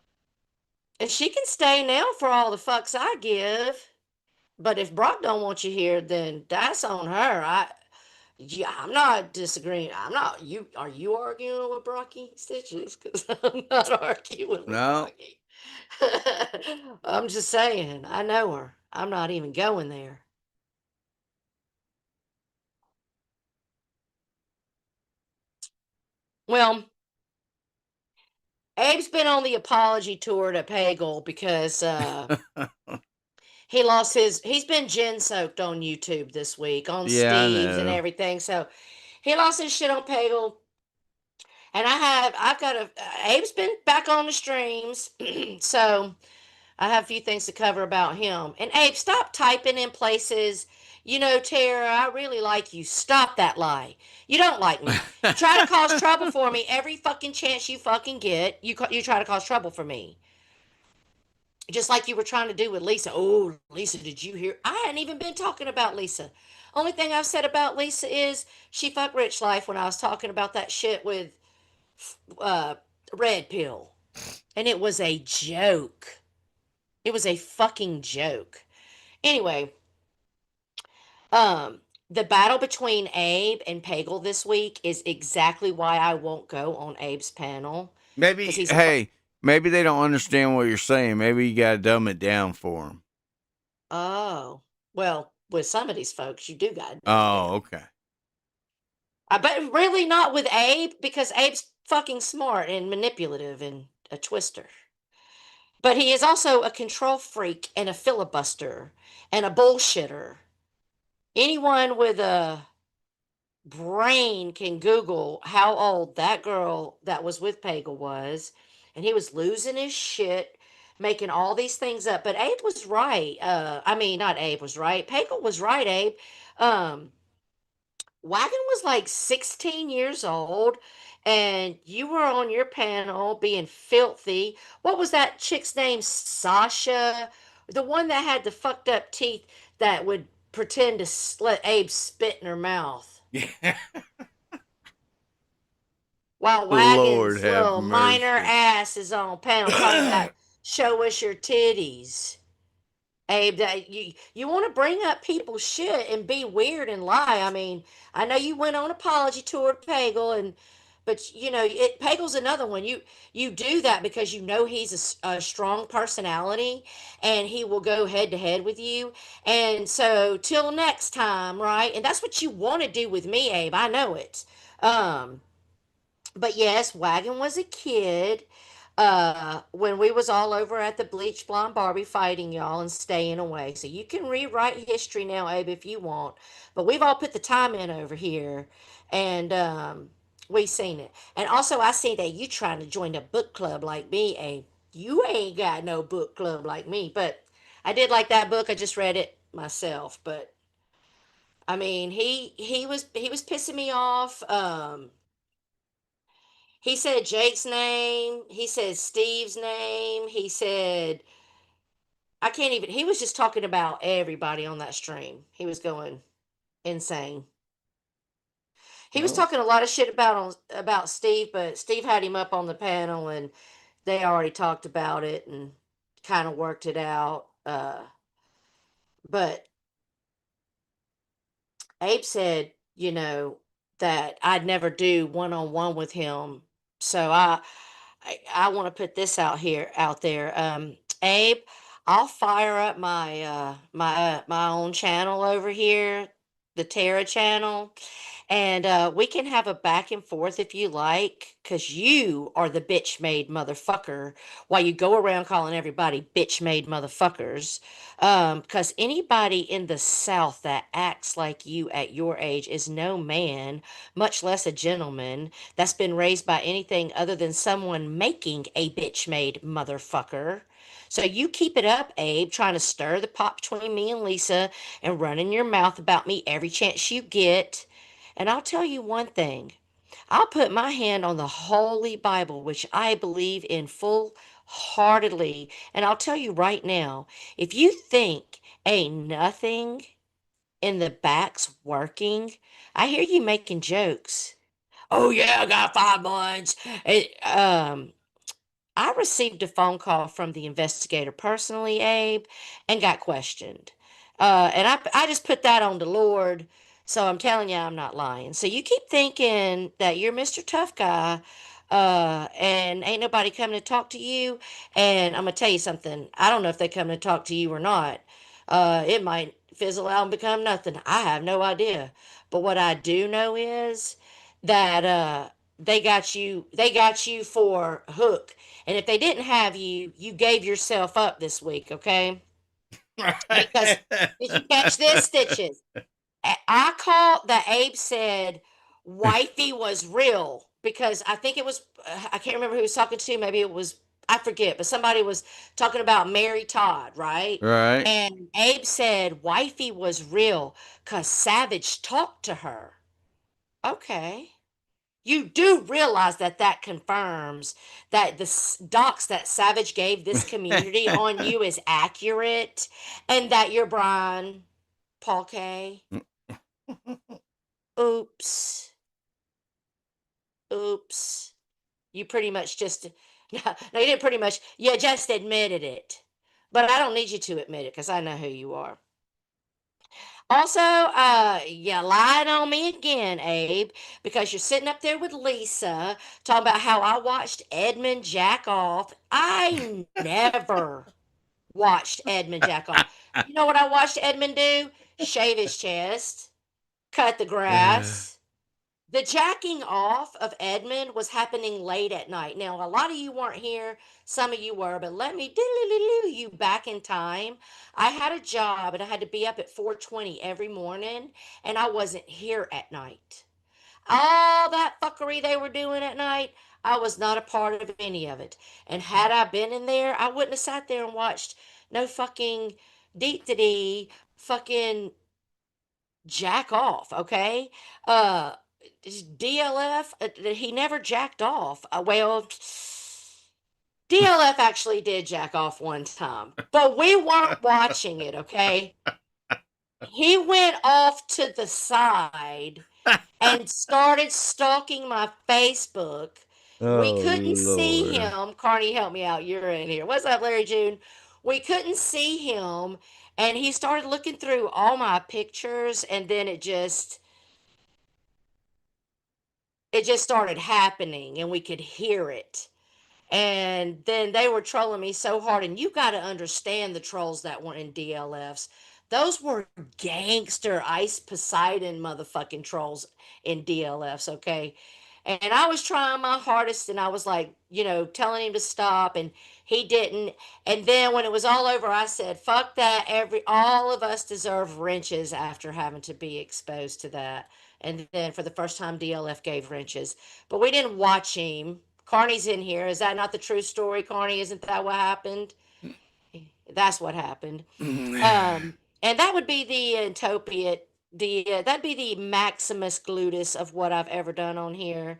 And she can stay now for all the fucks I give. But if Brock don't want you here, then that's on her. Yeah, I'm not disagreeing. I'm not. You are you arguing with Brocky Stitches? Because I'm not arguing with No. Brocky. I'm just saying. I know her. I'm not even going there. Well, Abe's been on the apology tour to Pagel because he's been gin soaked on YouTube this week on Yeah, I Steve's and know. everything. So he lost his shit on Pagel. And I've got Abe's been back on the streams. So I have a few things to cover about him. And Abe, stop typing in places. Tara, I really like you. Stop that lie. You don't like me. You try to cause trouble for me every fucking chance you fucking get. You try to cause trouble for me. Just like you were trying to do with Lisa. Oh, Lisa, did you hear? I hadn't even been talking about Lisa. Only thing I've said about Lisa is she fucked Rich Life when I was talking about that shit with uh, Red Pill. And it was a joke. It was a fucking joke. Anyway, um, the battle between Abe and Pagel this week is exactly why I won't go on Abe's panel. Because Maybe, he's a hey, maybe they don't understand what you're saying. Maybe you got to dumb it down for them. oh, well, with some of these folks, you do gotta dumb it Oh, down. okay. But really not with Abe, because Abe's fucking smart and manipulative and a twister. But he is also a control freak and a filibuster and a bullshitter. Anyone with a brain can Google how old that girl that was with Pagel was, and he was losing his shit, making all these things up. But Abe was right. I mean, not Abe was right. Pagel was right. Abe. Um, Wagon was like 16 years old, and you were on your panel being filthy. What was that chick's name? Sasha, the one that had the fucked up teeth that would pretend to let Abe spit in her mouth. Yeah. While Lord Wagon's have little minor mercy. ass is on panel talking about show us your titties. Abe, that you want to bring up people's shit and be weird and lie. I mean, I know you went on apology tour to Pagel, but Pagel's another one. You do that because you know he's a strong personality, and he will go head to head with you. And so till next time, right? And that's what you want to do with me, Abe. I know it. Um, but yes, Wagon was a kid when we was all over at the Bleach Blonde Barbie fighting y'all and staying away. So you can rewrite history now, Abe, if you want. But we've all put the time in over here, and we seen it. And also, I see that you trying to join a book club like me, Abe. You ain't got no book club like me, but I did like that book. I just read it myself, but I mean, he was pissing me off. He said Jake's name. He said Steve's name. He said I can't even. He was just talking about everybody on that stream. He was going insane. He was Well, talking a lot of shit about Steve, but Steve had him up on the panel, and they already talked about it and kind of worked it out. But Abe said, that I'd never do one on one with him. So I want to put this out there. Abe, I'll fire up my own channel over here, the Terra channel, and we can have a back and forth if you like, cause you are the bitch made motherfucker. While you go around calling everybody bitch made motherfuckers, cause anybody in the South that acts like you at your age is no man, much less a gentleman, that's been raised by anything other than someone making a bitch made motherfucker. So you keep it up, Abe, trying to stir the pot between me and Lisa and running your mouth about me every chance you get. And I'll tell you one thing. I'll put my hand on the Holy Bible, which I believe in full heartedly. And I'll tell you right now, if you think ain't nothing in the back's working, I hear you making jokes. Oh yeah, I got 5 months. I received a phone call from the investigator personally, Abe, and got questioned. And I just put that on the Lord. So I'm telling you, I'm not lying. So you keep thinking that you're Mr. Tough Guy, and ain't nobody coming to talk to you. And I'm going to tell you something. I don't know if they come to talk to you or not. It might fizzle out and become nothing. I have no idea. But what I do know is that they got you for hook, and if they didn't have you, you gave yourself up this week, okay? Because did you catch this, Stitches? I called that Abe said wifey was real because I think it was I can't remember who he was talking to. Maybe it was, I forget, but somebody was talking about Mary Todd, right? right. And Abe said wifey was real because Savage talked to her. Okay. You do realize that that confirms that the docs that Savage gave this community on you is accurate, and that you're Brian Paul K. Oops. Oops. You pretty much just, no, you didn't pretty much, you just admitted it. But I don't need you to admit it because I know who you are. Also, you lied on me again, Abe, because you're sitting up there with Lisa talking about how I watched Edmund jack off. I never watched Edmund jack off. You know what I watched Edmund do? Shave his chest, cut the grass. The jacking off of Edmund was happening late at night. Now, a lot of you weren't here, some of you were, but let me do you back in time. I had a job and I had to be up at 4:20 every morning, and I wasn't here at night. All that fuckery they were doing at night, I was not a part of any of it. And had I been in there, I wouldn't have sat there and watched no fucking deep fucking jack off, okay? Uh DLF, he never jacked off. Well, DLF actually did jack off one time, but we weren't watching it, okay? He went off to the side and started stalking my Facebook. We Oh couldn't see Lord. him. Carney, help me out. You're in here. What's up, Larry June? We couldn't see him, and he started looking through all my pictures, and then it just started happening, and we could hear it. And then they were trolling me so hard, and you got to understand the trolls that were in DLFs. Those were gangster Ice Poseidon motherfucking trolls in DLFs, okay? And I was trying my hardest, and I was like, telling him to stop, and he didn't. And then when it was all over, I said, "Fuck that! All of us deserve wrenches after having to be exposed to that." And then for the first time, DLF gave wrenches, but we didn't watch him. Carney's in here. Is that not the true story, Carney? Isn't that what happened? That's what happened. And that would be the Entopiate, that'd be the Maximus Glutus of what I've ever done on here.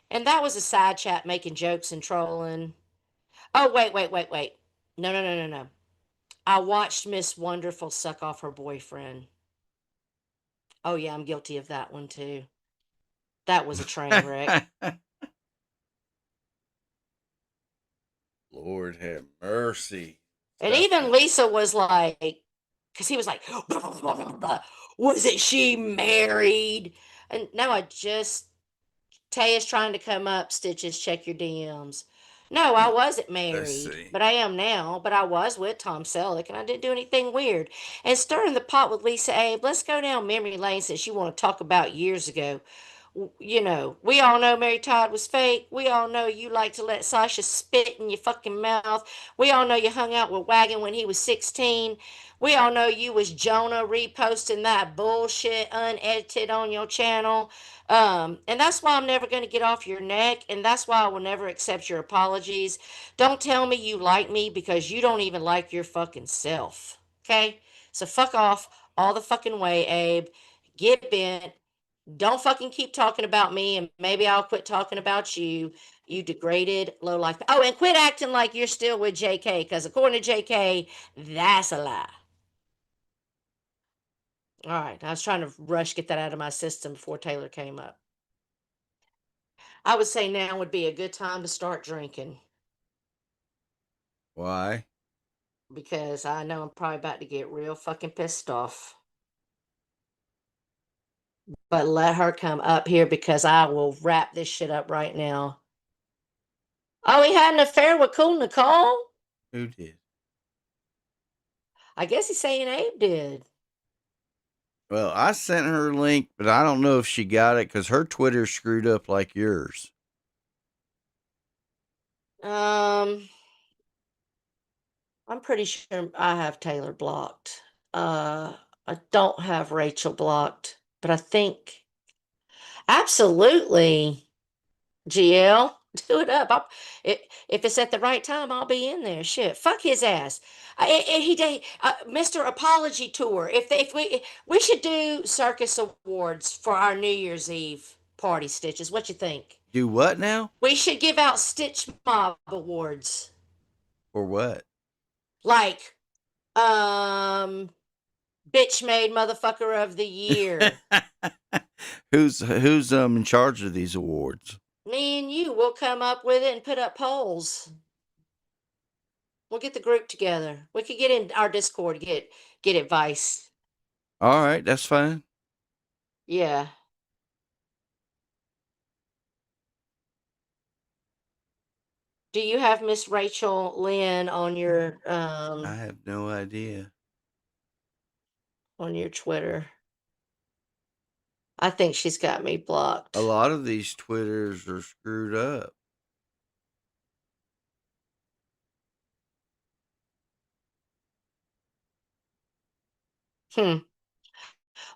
And that was a side chat making jokes and trolling. Oh, wait. No, no, no, no, no. I watched Miss Wonderful suck off her boyfriend. Oh yeah, I'm guilty of that one too. That was a train wreck. Lord have mercy. And even Lisa was like, because he was like, wasn't she married? And no, I just Taya's trying to come up. Stitches, check your DMs. No, I wasn't Let's married, see. but I am now. But I was with Tom Selleck, and I didn't do anything weird. And stirring the pot with Lisa Abe. Let's go down memory lane since you want to talk about years ago. You know, we all know Mary Todd was fake. We all know you like to let Sasha spit in your fucking mouth. We all know you hung out with Wagon when he was 16. We all know you was Jonah reposting that bullshit unedited on your channel. And that's why I'm never going to get off your neck, and that's why I will never accept your apologies. Don't tell me you like me because you don't even like your fucking self. Okay? So fuck off all the fucking way, Abe. Get bent. Don't fucking keep talking about me, and maybe I'll quit talking about you. You degraded low life. Oh, and quit acting like you're still with JK, because according to JK, that's a lie. All right, I was trying to rush get that out of my system before Taylor came up. I would say now would be a good time to start drinking Why? because I know I'm probably about to get real fucking pissed off. But let her come up here because I will wrap this shit up right now. Oh, he had an affair with Cool Nicole? Who did? I guess he's saying Abe did. Well, I sent her a link, but I don't know if she got it because her Twitter's screwed up like yours. I'm pretty sure I have Taylor blocked. I don't have Rachel blocked, but I think absolutely. GL, do it up. If it's at the right time, I'll be in there. Shit, fuck his ass. Mr. Apology Tour. If we should do circus awards for our New Year's Eve party, Stitches. What you think? Do what now? We should give out Stitch Mob awards, Or what? like bitch made motherfucker of the year. who's in charge of these awards? Me and you will come up with it and put up polls. We'll get the group together. We could get in our Discord, get advice. All right, that's fine. Yeah. Do you have Miss Rachel Lynn on your I have no idea. on your Twitter? I think she's got me blocked. A lot of these Twitters are screwed up. Hmm.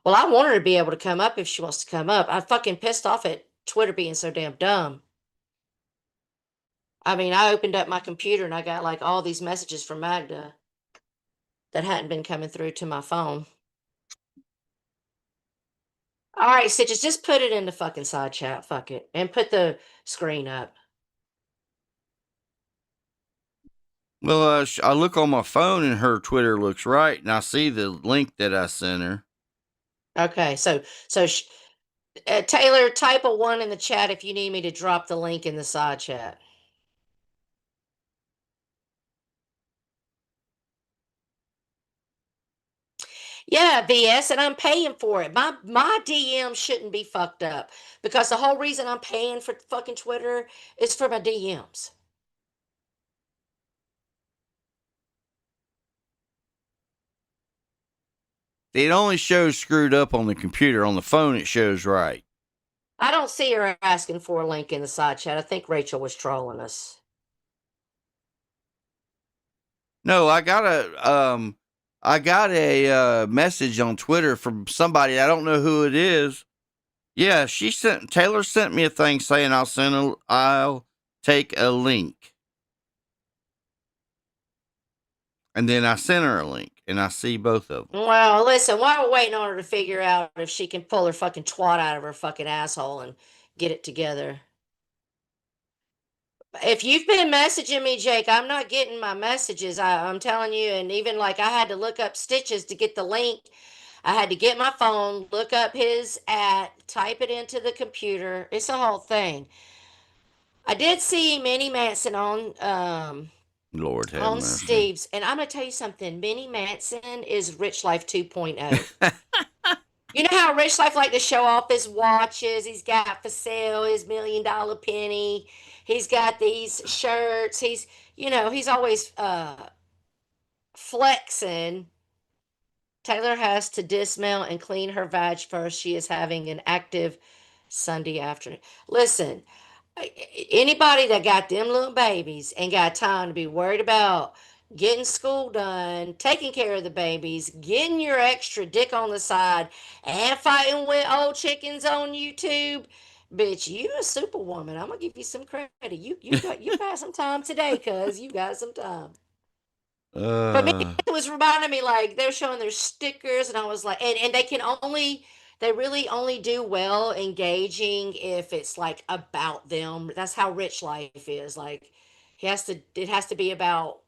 Well, I want her to be able to come up if she wants to come up. I'm fucking pissed off at Twitter being so damn dumb. I mean, I opened up my computer and I got like all these messages from Magda that hadn't been coming through to my phone. All right, Stitches, just put it in the fucking side chat. Fuck it. And put the screen up. Well, I look on my phone and her Twitter looks right, and I see the link that I sent her. Okay, so Taylor, type a 1 in the chat if you need me to drop the link in the side chat. Yeah, VS, and I'm paying for it. My DM shouldn't be fucked up because the whole reason I'm paying for fucking Twitter is for my DMs. It only shows screwed up on the computer. On the phone, it shows right. I don't see her asking for a link in the side chat. I think Rachel was trolling us. No, I got a message on Twitter from somebody. I don't know who it is. Yeah, Taylor sent me a thing saying I'll take a link. And then I sent her a link, and I see both of them. Well, listen, while we're waiting on her to figure out if she can pull her fucking twat out of her fucking asshole and get it together. If you've been messaging me, Jake, I'm not getting my messages. I'm telling you, and even like I had to look up Stitches to get the link. I had to get my phone, look up his type it into the computer. It's a whole thing. I did see Minnie Manson Lord have on mercy. Steve's, and I'm gonna tell you something. Minnie Manson is Rich Life 2.0. You know how Rich Life like to show off his watches? He's got for sale his $1 million penny. He's got these shirts. He's always flexing. Taylor has to dismount and clean her vag first. She is having an active Sunday afternoon. Listen, anybody that got them little babies ain't got time to be worried about getting school done, taking care of the babies, getting your extra dick on the side, and fighting with old chickens on YouTube. Bitch, you a superwoman. I'm gonna give you some credit. You got some time today, cuz you got some time. But me, uh, it was reminding me like they're showing their stickers, and I was like, and they really only do well engaging if it's like about them. That's how Rich Life is. Like it has to be about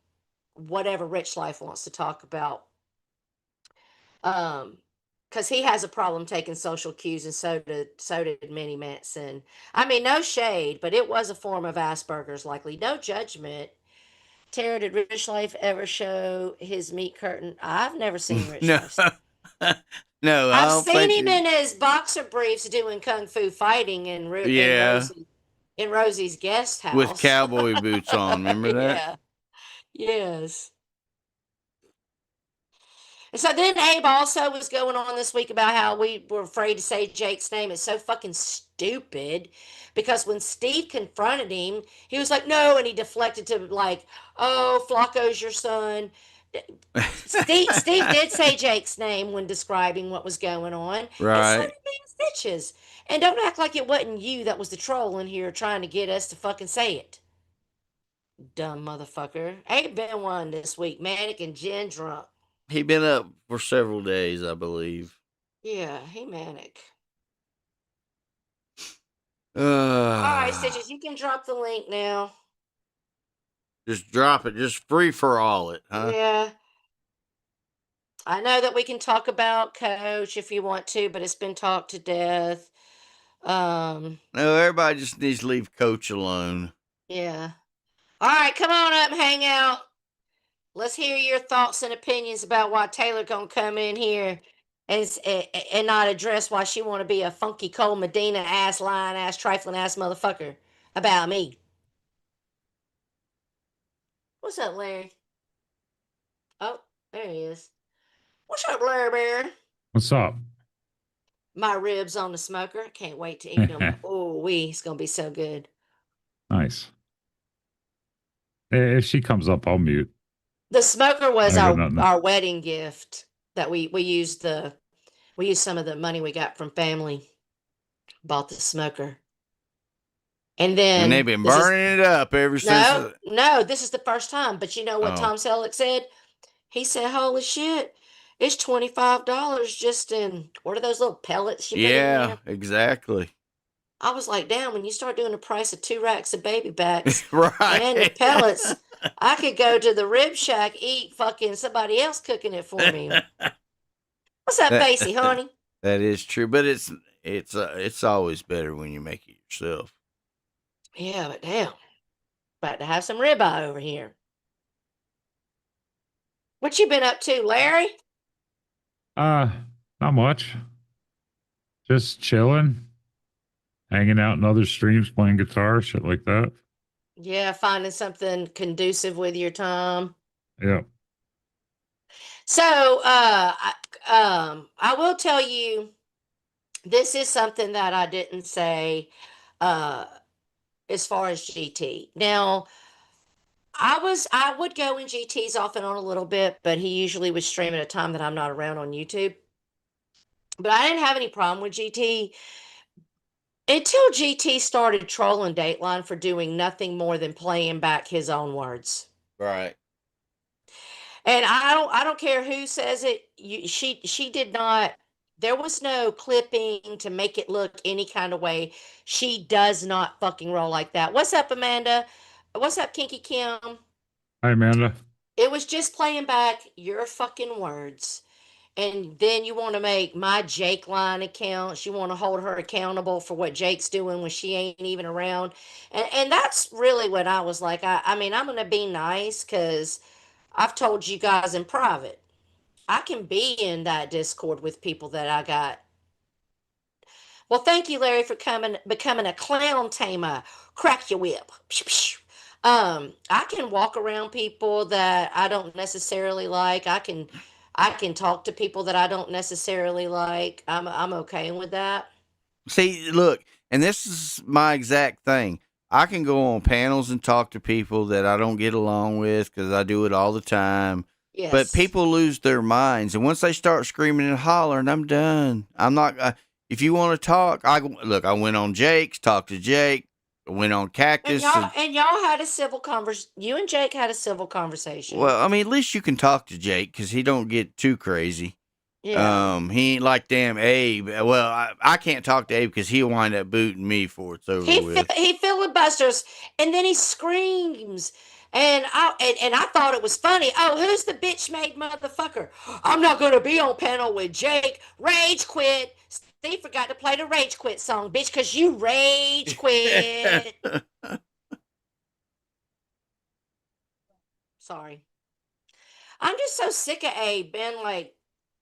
whatever Rich Life wants to talk about. Um, because he has a problem taking social cues, and so did Minnie Manson. I mean, no shade, but it was a form of Asperger's, likely. No judgment. Tara, did Rich Life ever show his meat curtain? I've never seen Rich no, Life. no, I I've don't seen think him it. in his boxer briefs doing kung fu fighting Yeah, in Rosie's guest with house. cowboy boots on. Remember that? Yeah. Yes. And so then Abe also was going on this week about how we were afraid to say Jake's name. It's so fucking stupid because when Steve confronted him, he was like, no, and he deflected to like, oh, Flacco's your son. Steve did say Jake's name when describing what was going on, and so did Right. me and Stitches. And don't act like it wasn't you that was the troll in here trying to get us to fucking say it. Dumb motherfucker. Ain't been one this week. Manic and gin drunk. He been up for several days, I believe. Yeah, he manic. All right, Uh, Stitches, you can drop the link now. just drop it. Just free for all it, huh? Yeah. I know that we can talk about Coach if you want to, but it's been talked to death. No, everybody just needs to leave Coach alone. Yeah. All right, come on up and hang out. Let's hear your thoughts and opinions about why Taylor gonna come in here and not address why she want to be a funky Cole Medina ass lying ass trifling ass motherfucker about me. What's up, Larry? Oh, there he is. What's up, Larry Bear? What's up? My ribs on the smoker. Can't wait to eat them. Oh, it's gonna be so good. Nice. If she comes up, I'll mute. The smoker was I got our nothing. our wedding gift that we used some of the money we got from family, bought the smoker. And And they've then been burning it up ever since. no, this is the first time. But you know what Oh, Tom Selleck said? He said, "Holy shit, it's $25 just in what are those little pellets you put in yeah, there?" exactly. I was like, "Damn, when you start doing the price of 2 racks of baby backs and the Right. pellets, I could go to the rib shack, eat fucking somebody else cooking it for me." What's up, that Basie, honey? that is true, but it's always better when you make it yourself. Yeah, but damn, about to have some ribeye over here. What you been up to, Larry? Uh, Not much. Just chilling, hanging out in other streams, playing guitar, shit like that. Yeah, finding something conducive with your time. Yeah. So, I will tell you, this is something that I didn't say, uh, as far as GT. Now, I would go in GT's off and on a little bit, but he usually would stream at a time that I'm not around on YouTube. But I didn't have any problem with GT until GT started trolling Dateline for doing nothing more than playing back his own words. Right. And I don't care who says it. She did not. There was no clipping to make it look any kind of way. She does not fucking roll like that. What's up, Amanda? What's up, Kinky Kim? Hi, Amanda. It was just playing back your fucking words. And then you want to make my Jake line accounts. You want to hold her accountable for what Jake's doing when she ain't even around. And that's really what I was like. I mean, I'm going to be nice because I've told you guys in private. I can be in that Discord with people that I got. Well, thank you, Larry, for becoming a clown tamer. Crack your whip. I can walk around people that I don't necessarily like. I can talk to people that I don't necessarily like. I'm okay with that. See, look, and this is my exact thing. I can go on panels and talk to people that I don't get along with because I do it all the time. But Yes. people lose their minds, and once they start screaming and hollering, I'm done. I'm not. If you want to talk, look. I went on Jake's, talked to Jake. I went on And Cactus, y'all and and y'all had a civil convers. You and Jake had a civil conversation. well, I mean, at least you can talk to Jake because he don't get too crazy. Yeah. He ain't like damn Abe. Well, I can't talk to Abe because he'll wind up booting me before it's over with. He filibusters and then he screams. And I thought it was funny. Oh, who's the bitch made motherfucker? I'm not gonna be on panel with Jake. Rage quit. Steve forgot to play the rage quit song, bitch, cause you rage quit. Sorry. I'm just so sick of Abe being like,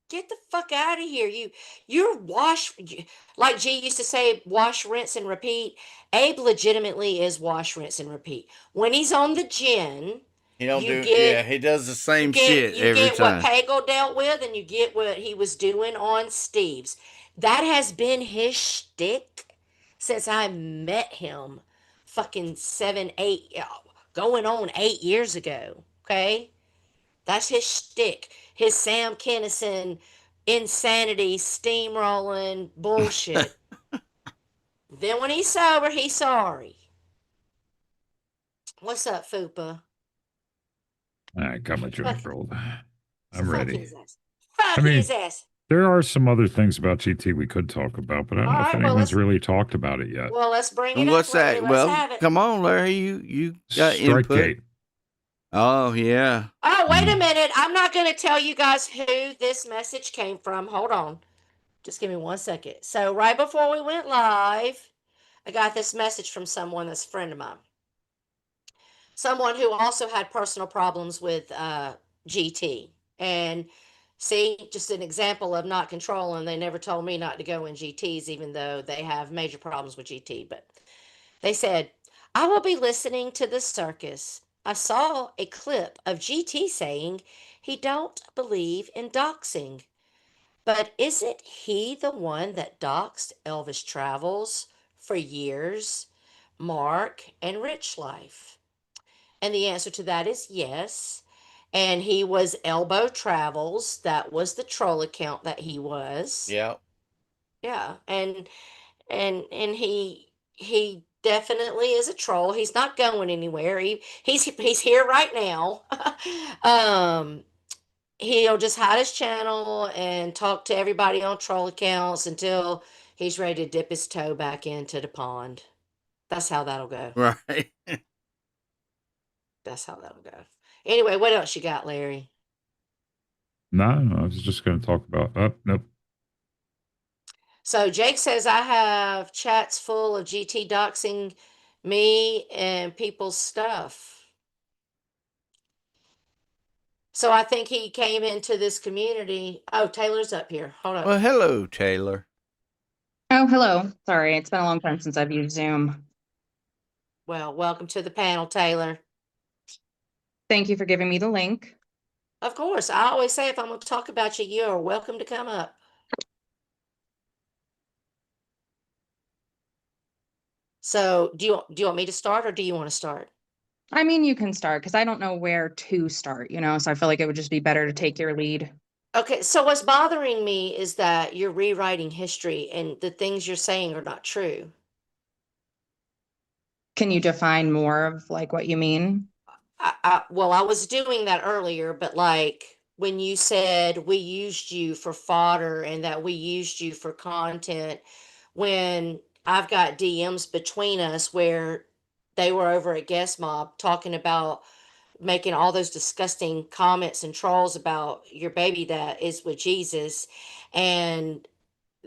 get the fuck out of here. You're like G used to say, wash, rinse, and repeat. Abe legitimately is wash, rinse, and repeat. When he's on the gin, He don't you do. get Yeah, he does the you same get shit you every get what time. Pagel dealt with, and you get what he was doing on Steve's. That has been his shtick since I met him, fucking 7, 8, going on 8 years ago. Okay, that's his shtick. His Sam Kinison insanity, steamrolling bullshit. Then when he's sober, he's sorry. What's up, Fupa? I got my Fuck, drink rolled. so I'm fuck ready. his ass. I Fuck his mean, ass. there are some other things about GT we could talk about, but I don't All know if right, anyone's really talked about it yet. let's bring it And up, what's Larry. that? Let's Well, have it. come on, Larry. You got Strike input. Gate. Oh yeah. Oh, wait a Mm. minute. I'm not going to tell you guys who this message came from. Hold on. Just give me 1 second. So, right before we went live, I got this message from someone that's a friend of mine. Someone who also had personal problems with GT. And see, just an example of not controlling. They never told me not to go in GTs, even though they have major problems with GT. But they said, I will be listening to the circus. I saw a clip of GT saying he don't believe in doxing. But isn't he the one that doxed Elvis Travels for years, Mark, and Rich Life? And the answer to that is yes. And he was Elbow Travels. That was the troll account that he was. Yeah. Yeah. And he definitely is a troll. He's not going anywhere. He's here right now. um he'll just hide his channel and talk to everybody on troll accounts until he's ready to dip his toe back into the pond. That's how that'll go. Right. That's how that'll go. Anyway, what else you got, Larry? No, I was just going to talk about. Nope. So Jake says I have chats full of GT doxing me and people's stuff. So I think he came into this community. Oh, Taylor's up here. Hold up. Well, hello, Taylor. Oh, hello. Sorry, it's been a long time since I've used Zoom. Well, welcome to the panel, Taylor. Thank you for giving me the link. Of course, I always say if I'm going to talk about you, you are welcome to come up. So, do you want me to start, or do you want to start? I mean, you can start because I don't know where to start, so I feel like it would just be better to take your lead. Okay, so what's bothering me is that you're rewriting history and the things you're saying are not true. Can you define more of like what you mean? Well, I was doing that earlier, but like when you said we used you for fodder and that we used you for content, when I've got DMs between us where they were over at Guest Mob talking about making all those disgusting comments and trolls about your baby that is with Jesus. And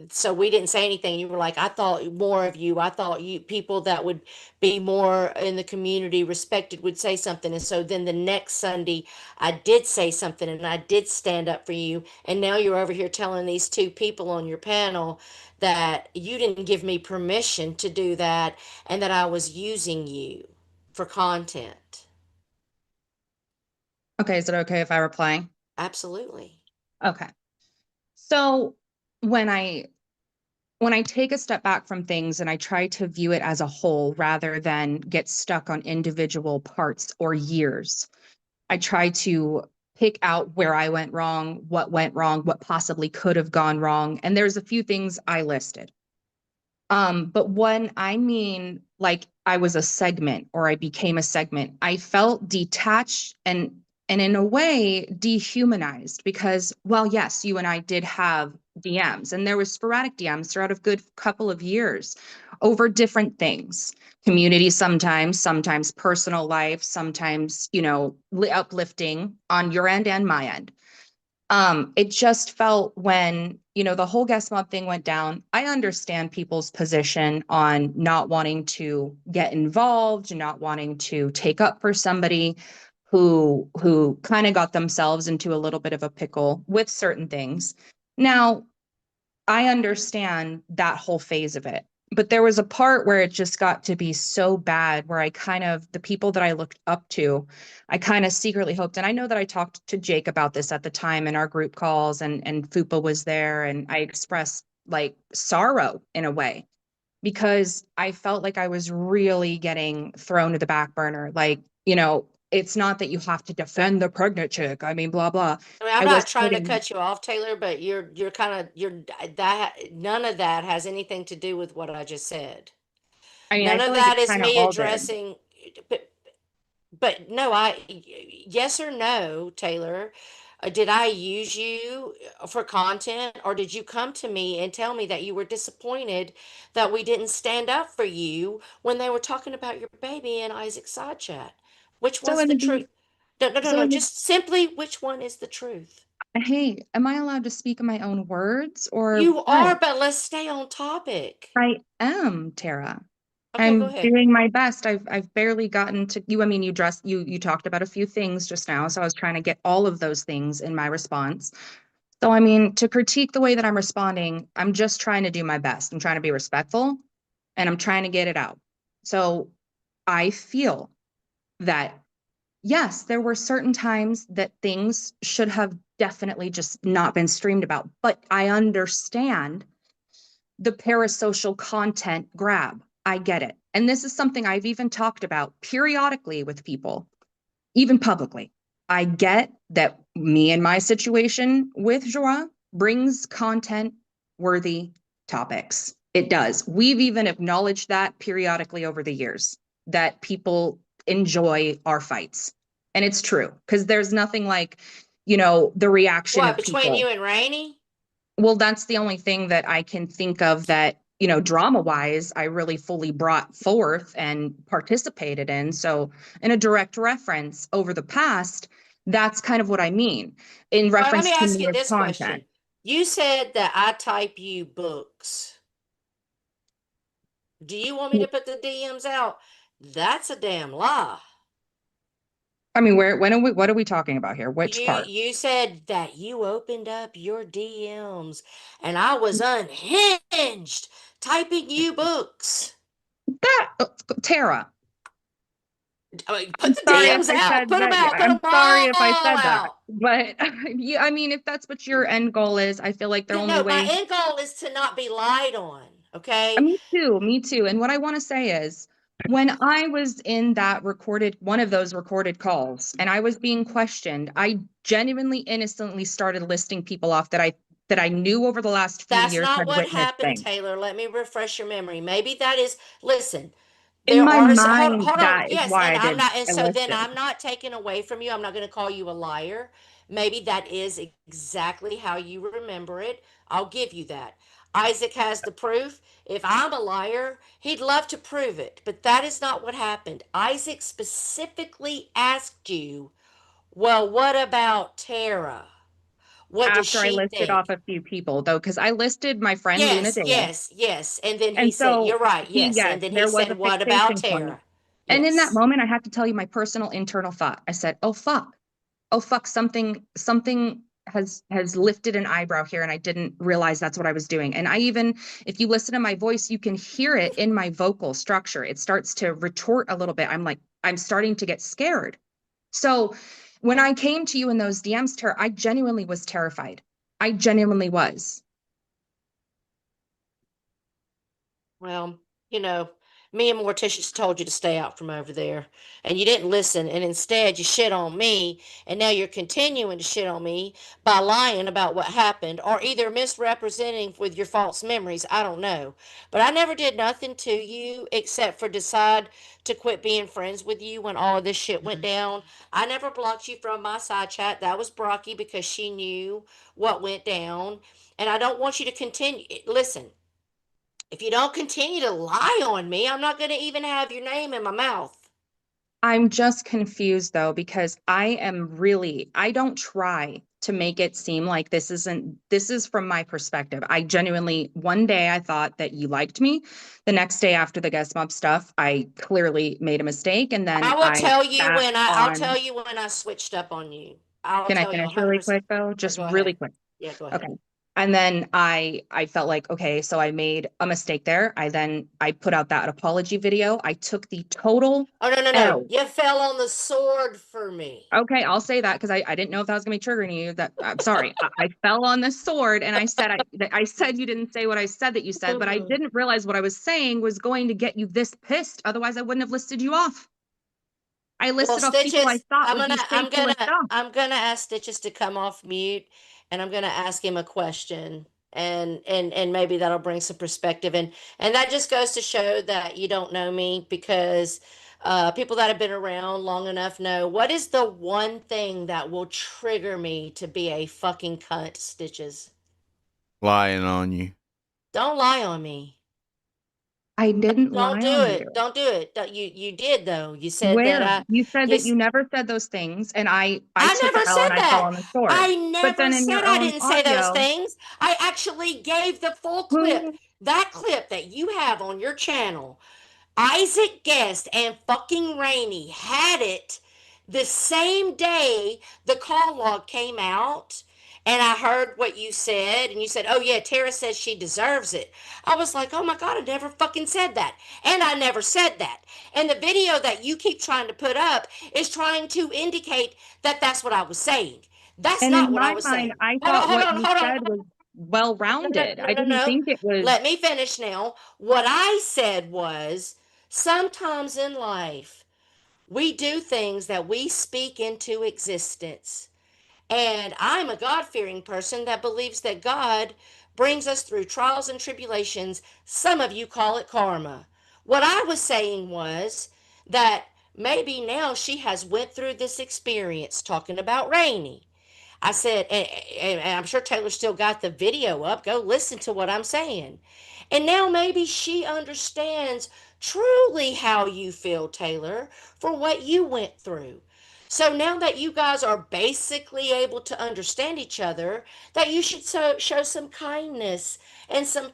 so we didn't say anything. You were like, I thought more of you. I thought you people that would be more in the community respected would say something. And so then the next Sunday, I did say something and I did stand up for you. And now you're over here telling these two people on your panel that you didn't give me permission to do that and that I was using you for content. Okay, is it okay if I reply? Absolutely. Okay. So when I when I take a step back from things and I try to view it as a whole rather than get stuck on individual parts or years, I try to pick out where I went wrong, what possibly could have gone wrong. And there's a few things I listed. But when I mean like I was a segment or I became a segment, I felt detached and in a way dehumanized because, well, yes, you and I did have DMs and there was sporadic DMs throughout a good couple of years over different things. Community sometimes personal life, sometimes, uplifting on your end and my end. It just felt when, the whole guest mob thing went down, I understand people's position on not wanting to get involved, not wanting to take up for somebody who kind of got themselves into a little bit of a pickle with certain things. Now, I understand that whole phase of it. But there was a part where it just got to be so bad where the people that I looked up to, I kind of secretly hoped. And I know that I talked to Jake about this at the time in our group calls and Fupa was there and I expressed like sorrow in a way because I felt like I was really getting thrown to the back burner. Like, it's not that you have to defend the pregnant chick. I mean, blah, blah. I mean, I'm I was not trying to putting cut you off, Taylor, but you're kind of you're that none of that has anything to do with what I just said. I mean, I None feel of like that it is kind of me all did. addressing, but no, yes or no, Taylor, did I use you for content, or did you come to me and tell me that you were disappointed that we didn't stand up for you when they were talking about your baby in Isaac's side chat? Which So one's in the the truth? No, no, no, so no. in the Just simply, which one is the truth? Hey, am I allowed to speak in my own words or You what? are, but let's stay on topic. I am, Tara. Okay, go I'm ahead. doing my best. I've barely gotten to you. I mean, you talked about a few things just now, so I was trying to get all of those things in my response. So I mean, to critique the way that I'm responding, I'm just trying to do my best. I'm trying to be respectful and I'm trying to get it out. So I feel that yes, there were certain times that things should have definitely just not been streamed about, but I understand the parasocial content grab. I get it. And this is something I've even talked about periodically with people, even publicly. I get that me and my situation with Joie brings content worthy topics. It does. We've even acknowledged that periodically over the years that people enjoy our fights. And it's true because there's nothing like, the reaction What, of between people. you and Rainey? Well, that's the only thing that I can think of that, drama wise, I really fully brought forth and participated in. So, in a direct reference over the past, that's kind of what I mean in All right, let reference me to ask you more this content. question. You said that I type you books. Do you want me to put the DMs out? That's a damn lie. I mean, what are we talking about here? Which part? You said that you opened up your DMs and I was unhinged typing you books. That, Tara, I mean, I'm put the sorry if DMs I out. said Put them that. out. Put them I'm sorry if I all said that. out. But yeah, I mean, if that's what your end goal is, I feel like the Yeah, only no, my way. end goal is to not be lied on. Okay. Me too, me too. And what I want to say is when I was in one of those recorded calls and I was being questioned, I genuinely innocently started listing people off that I knew over the last few That's years not had what witnessed happened, things. Taylor. Let me refresh your memory. Maybe that is, listen, In there my are, hold, mind, hold on. that is Yes. why And I I'm did not, and I so then listed. I'm not taking away from you. I'm not going to call you a liar. Maybe that is exactly how you remember it. I'll give you that. Isaac has the proof. If I'm a liar, he'd love to prove it, but that is not what happened. Isaac specifically asked you, well, what about Tara? What does After I she listed off think? a few people, though, because I listed my friend Luna Yes, Dale. yes, yes. And then he And said, so you're right, yes. yes, And then he there was a said, what about fixation point. Tara? And in that Yes. moment, I have to tell you my personal internal thought. I said, "Oh fuck. Oh fuck, something has lifted an eyebrow here and I didn't realize that's what I was doing." And I even, if you listen to my voice, you can hear it in my vocal structure. It starts to retort a little bit. I'm like, I'm starting to get scared. So when I came to you in those DMs, Tara, I genuinely was terrified. I genuinely was. Well, you know, me and Morticia's told you to stay out from over there, and you didn't listen, and instead you shit on me, and now you're continuing to shit on me by lying about what happened, or either misrepresenting with your false memories. I don't know. But I never did nothing to you except for decide to quit being friends with you when all of this shit went down. I never blocked you from my side chat. That was Brocky because she knew what went down. And I don't want you to continue. Listen, if you don't continue to lie on me, I'm not going to even have your name in my mouth. I'm just confused though, because I don't try to make it seem like this is from my perspective. I genuinely, one day I thought that you liked me. The next day after the guest mob stuff, I clearly made a mistake. And then sat I'll tell on, you when I switched up on you. I'll can I tell you finish really 100%. quick though? Just Go really ahead. quick. Yeah, go Okay. ahead. And then I felt like, okay, so I made a mistake there. I put out that apology video. I took the total Oh, no, no, no. L. You fell on the sword for me. Okay, I'll say that because I didn't know if that was gonna be triggering you. That I'm sorry. I fell on the sword and I said you didn't say what I said that you said, but I didn't realize what I was saying was going to get you this pissed. Otherwise, I wouldn't have listed you off. I Well, listed off people I Stitches, thought would be faithful and stuff. I'm gonna ask Stitches to come off mute, and I'm gonna ask him a question, and maybe that'll bring some perspective, and that just goes to show that you don't know me because people that have been around long enough know what is the one thing that will trigger me to be a fucking cunt, Stitches. Lying on you. Don't lie on me. I didn't Don't lie do on it. you. Don't do it. You did though. You said that Where? I You said you that you never said those things, and I I took the never L and said I fell that. on the sword. I But never then in said your I own didn't say those audio, things. I actually gave the full clip. who That clip that you have on your channel, Isaac Guest and fucking Rainey had it the same day the call log came out. And I heard what you said, and you said, oh, yeah, Tara says she deserves it. I was like, oh my God, I never fucking said that. And I never said that. And the video that you keep trying to put up is trying to indicate that that's what I was saying. That's and not in what I my was mind, saying. I Hold on, thought hold what on, you hold on. said was No, no, well-rounded. no, I no, didn't no. think it was. Let me finish now. What I said was sometimes in life, we do things that we speak into existence. And I'm a God fearing person that believes that God brings us through trials and tribulations. Some of you call it karma. What I was saying was that maybe now she has went through this experience talking about Rainey. I said, and I'm sure Taylor still got the video up. Go listen to what I'm saying. And now maybe she understands truly how you feel, Taylor, for what you went through. So now that you guys are basically able to understand each other, that you should show some kindness and some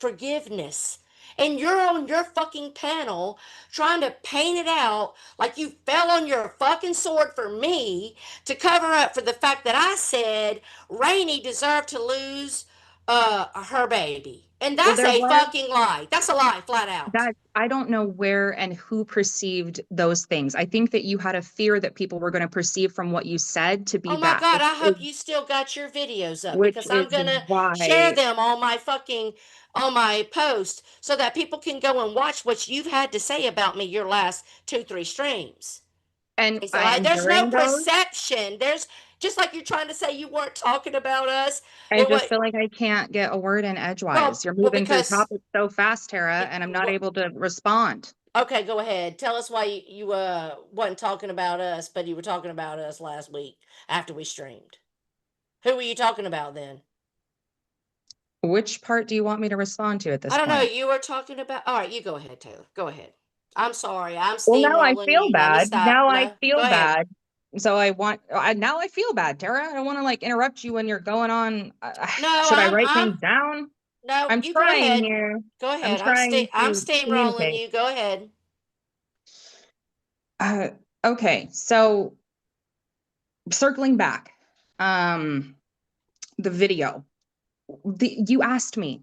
forgiveness. And you're on your fucking panel trying to paint it out like you fell on your fucking sword for me to cover up for the fact that I said Rainey deserved to lose her baby. And Well, that's there a was fucking lie. That's a lie, flat out. that. I don't know where and who perceived those things. I think that you had a fear that people were going to perceive from what you said to be Oh my that, God, I hope you still got your videos up which because I'm is gonna share why. them on my fucking on my post so that people can go and watch what you've had to say about me your last 2, 3 streams. It's like And there's no during those, perception. There's just like you're trying to say you weren't talking about us. I And just what feel like I can't get a word in edgewise. You're well moving through because topics so fast, Tara, you, and I'm not what able to respond. okay, go ahead. Tell us why you wasn't talking about us, but you were talking about us last week after we streamed. Who were you talking about then? Which part do you want me to respond to at this I don't know. point? You were talking about. All right, you go ahead, Taylor. Go ahead. I'm sorry. I'm Well, now I steamrolling feel you. Let me bad. stop. Now I No, go feel ahead. bad. So now I feel bad, Tara. I don't want to like interrupt you when you're going on. No, Should I write I'm. things down? No, I'm you go trying ahead. here. Go I'm ahead. trying I'm to steamrolling communicate. you. Go ahead. Uh, okay, so circling back, the video. You asked me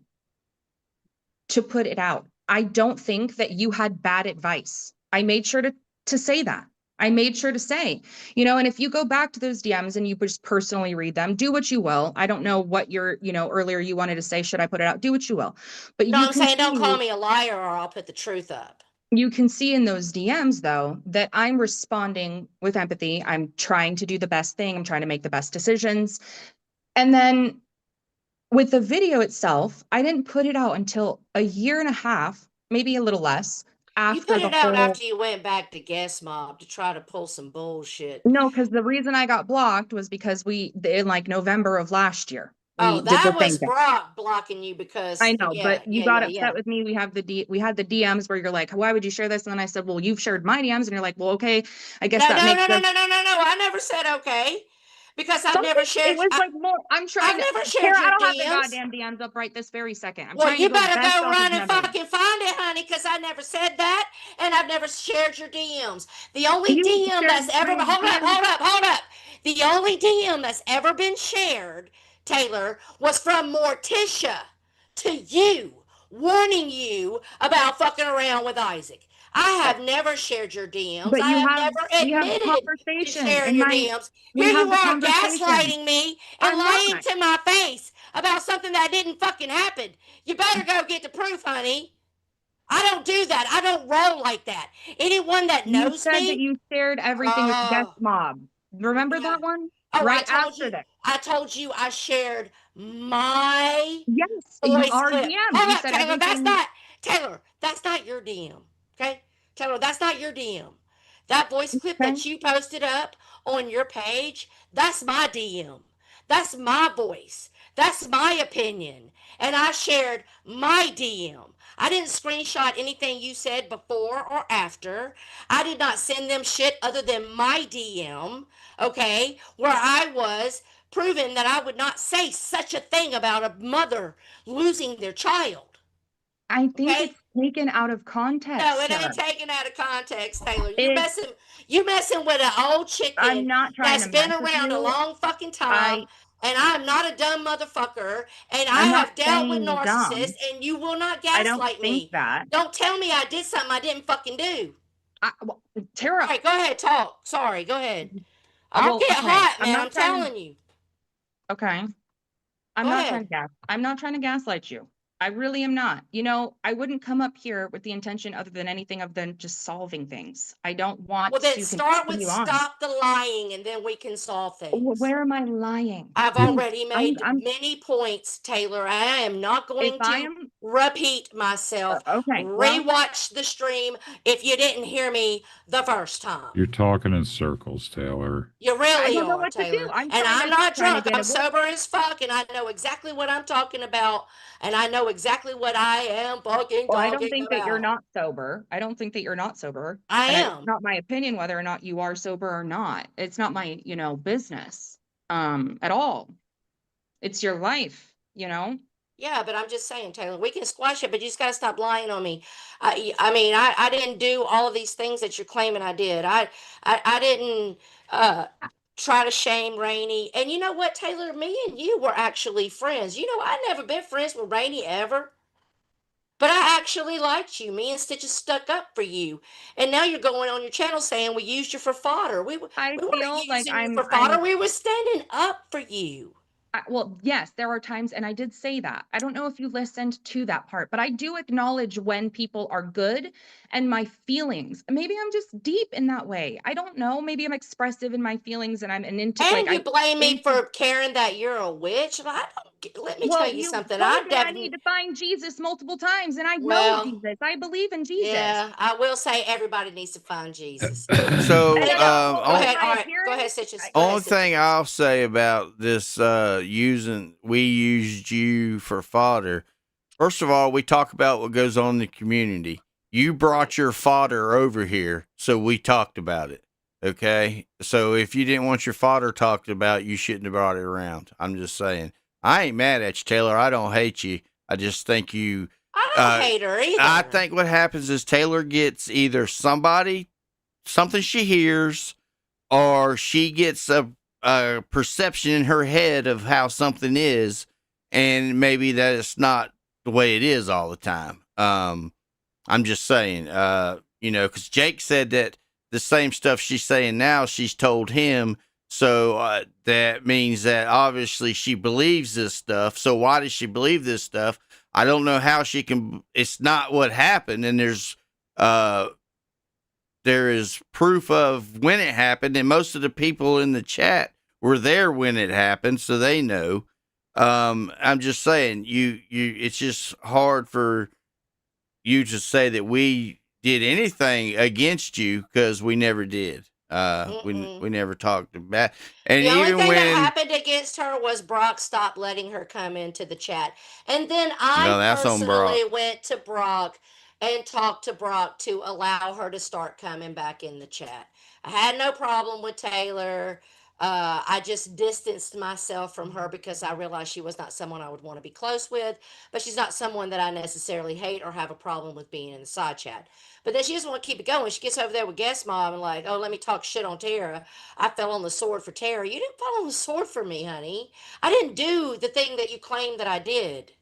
to put it out. I don't think that you had bad advice. I made sure to say that. I made sure to say, and if you go back to those DMs and you just personally read them, do what you will. I don't know what earlier you wanted to say, should I put it out? Do what you will. But No, I'm saying don't call me a liar or I'll put the truth up. you can see in those DMs though that I'm responding with empathy. I'm trying to do the best thing. I'm trying to make the best decisions. And then with the video itself, I didn't put it out until a year and a half, maybe a little less, You after put the it out whole. after you went back to Guest Mob to try to pull some bullshit. No, because the reason I got blocked was because in like November of last year, Oh, we did the that same was thing. Brock blocking you because I know, yeah, but you got yeah. upset with me. We had the DMs where you're like, why would you share this? And then I said, well, you've shared my DMs, and you're like, well, okay, I guess No, that no, makes no, no, sense. no, no, no, no. I never said okay. Because I've never Something, it shared. was like more. I'm trying I've to. never shared Tara, I your don't have the DMs. goddamn DMs up right this very second. I'm Well, trying to you go better best go off of run and memory. fucking find it, honey, because I never said that, and I've never shared your DMs. The only You DM shared that's ever my hold up, DMs. hold up, hold up. The only DM that's ever been shared, Taylor, was from Morticia to you, warning you about fucking around with Isaac. I have never shared your DMs. But I have never we have a admitted to conversation, sharing and your DMs. we Here you have the are conversation. gaslighting me and I'm lying not. to my face about something that didn't fucking happen. You better go get the proof, honey. I don't do that. I don't roll like that. Anyone that You knows said that me, you shared everything with Guest oh, Mob. Remember yeah. that one? Oh, Right after that. I told you I shared my Yes, voice our clip. DMs. You Hold up, said Taylor. everything. Taylor, that's not your DM. Okay? Taylor, that's not your DM. That voice clip Okay. that you posted up on your page, that's my DM. That's my voice. That's my opinion. And I shared my DM. I didn't screenshot anything you said before or after. I did not send them shit other than my DM, okay, where I was proven that I would not say such a thing about a mother losing their child. I think Okay? it's taken out of No, context, it Tara. ain't taken out of context, Taylor. It's You messing with an old I'm chicken not trying that's to been mess with around a you. long fucking time, I and I'm not a dumb motherfucker, and I I'm not have dealt with saying you're narcissists, dumb. and you will not I don't gaslight think me. that. Don't tell me I did something I didn't fucking do. Well, All Tara, right, go ahead, talk. Sorry, go ahead. I'll get okay. hot, man. I'm telling you. Okay. Go ahead. I'm not trying to gaslight you. I really am not. I wouldn't come up here with the intention other than anything other than just solving things. I don't want Well, then to start with continue on. stop the lying, and then we can solve things. Where am I lying? I've already made I'm many points, Taylor. I am not if going I to am repeat myself. okay, well, Rewatch the stream if you didn't hear me the first time. You're talking in circles, Taylor. You I really don't know are, what to do. Taylor. And I'm not Trying to drunk. get I'm a word. sober as fuck, and I know exactly what I'm talking about, and I know exactly what I am fucking Well, I don't talking think that you're about. not sober. I don't think that you're not sober. I And it's am. not my opinion whether or not you are sober or not. It's not my, business at all. It's your life. Yeah, but I'm just saying, Taylor, we can squash it, but you just got to stop lying on me. I mean, I didn't do all of these things that you're claiming I did. I didn't uh, try to shame Rainey. And you know what, Taylor? Me and you were actually friends. I never been friends with Rainey ever. But I actually liked you. Me and Stitches stuck up for you. And now you're going on your channel saying we used you for fodder. I We weren't feel like using you for fodder. I'm We were standing up for you. well, yes, there are times, and I did say that. I don't know if you listened to that part, but I do acknowledge when people are good and my feelings. Maybe I'm just deep in that way. I don't know. Maybe I'm expressive in my feelings and I'm an into like And I you blame me into for caring that you're a witch. Let me tell well, you you something. told me I need to find Jesus multiple times, and I know Well, Jesus. I believe in Jesus. yeah, I will say everybody needs to find Jesus. So, And And you know, well, go is on, ahead. my All right, go appearance ahead, Citrus. I- Go ahead, Only thing Citrus. I'll say about this we used you for fodder. First of all, we talk about what goes on in the community. You brought your fodder over here, so we talked about it. Okay? So if you didn't want your fodder talked about, you shouldn't have brought it around. I'm just saying. I ain't mad at you, Taylor. I don't hate you. I just think you I don't hate her I either. think what happens is Taylor gets either something she hears, or she gets a perception in her head of how something is, and maybe that it's not the way it is all the time. I'm just saying, because Jake said that the same stuff she's saying now, she's told him. So that means that obviously she believes this stuff. So why does she believe this stuff? I don't know how she can. It's not what happened, and there is proof of when it happened, and most of the people in the chat were there when it happened, so they know. I'm just saying, it's just hard for you to say that we did anything against you, because we never did. We never talked about, and The only even thing that when, happened against her was Brock stopped letting her come into the chat. And then I well, that's on Brock. personally went to Brock and talked to Brock to allow her to start coming back in the chat. I had no problem with Taylor. I just distanced myself from her because I realized she was not someone I would want to be close with, but she's not someone that I necessarily hate or have a problem with being in the side chat. But then she doesn't want to keep it going. She gets over there with Guest Mom and like, oh, let me talk shit on Tara. I fell on the sword for Tara. You didn't fall on the sword for me, honey. I didn't do the thing that you claim that I did.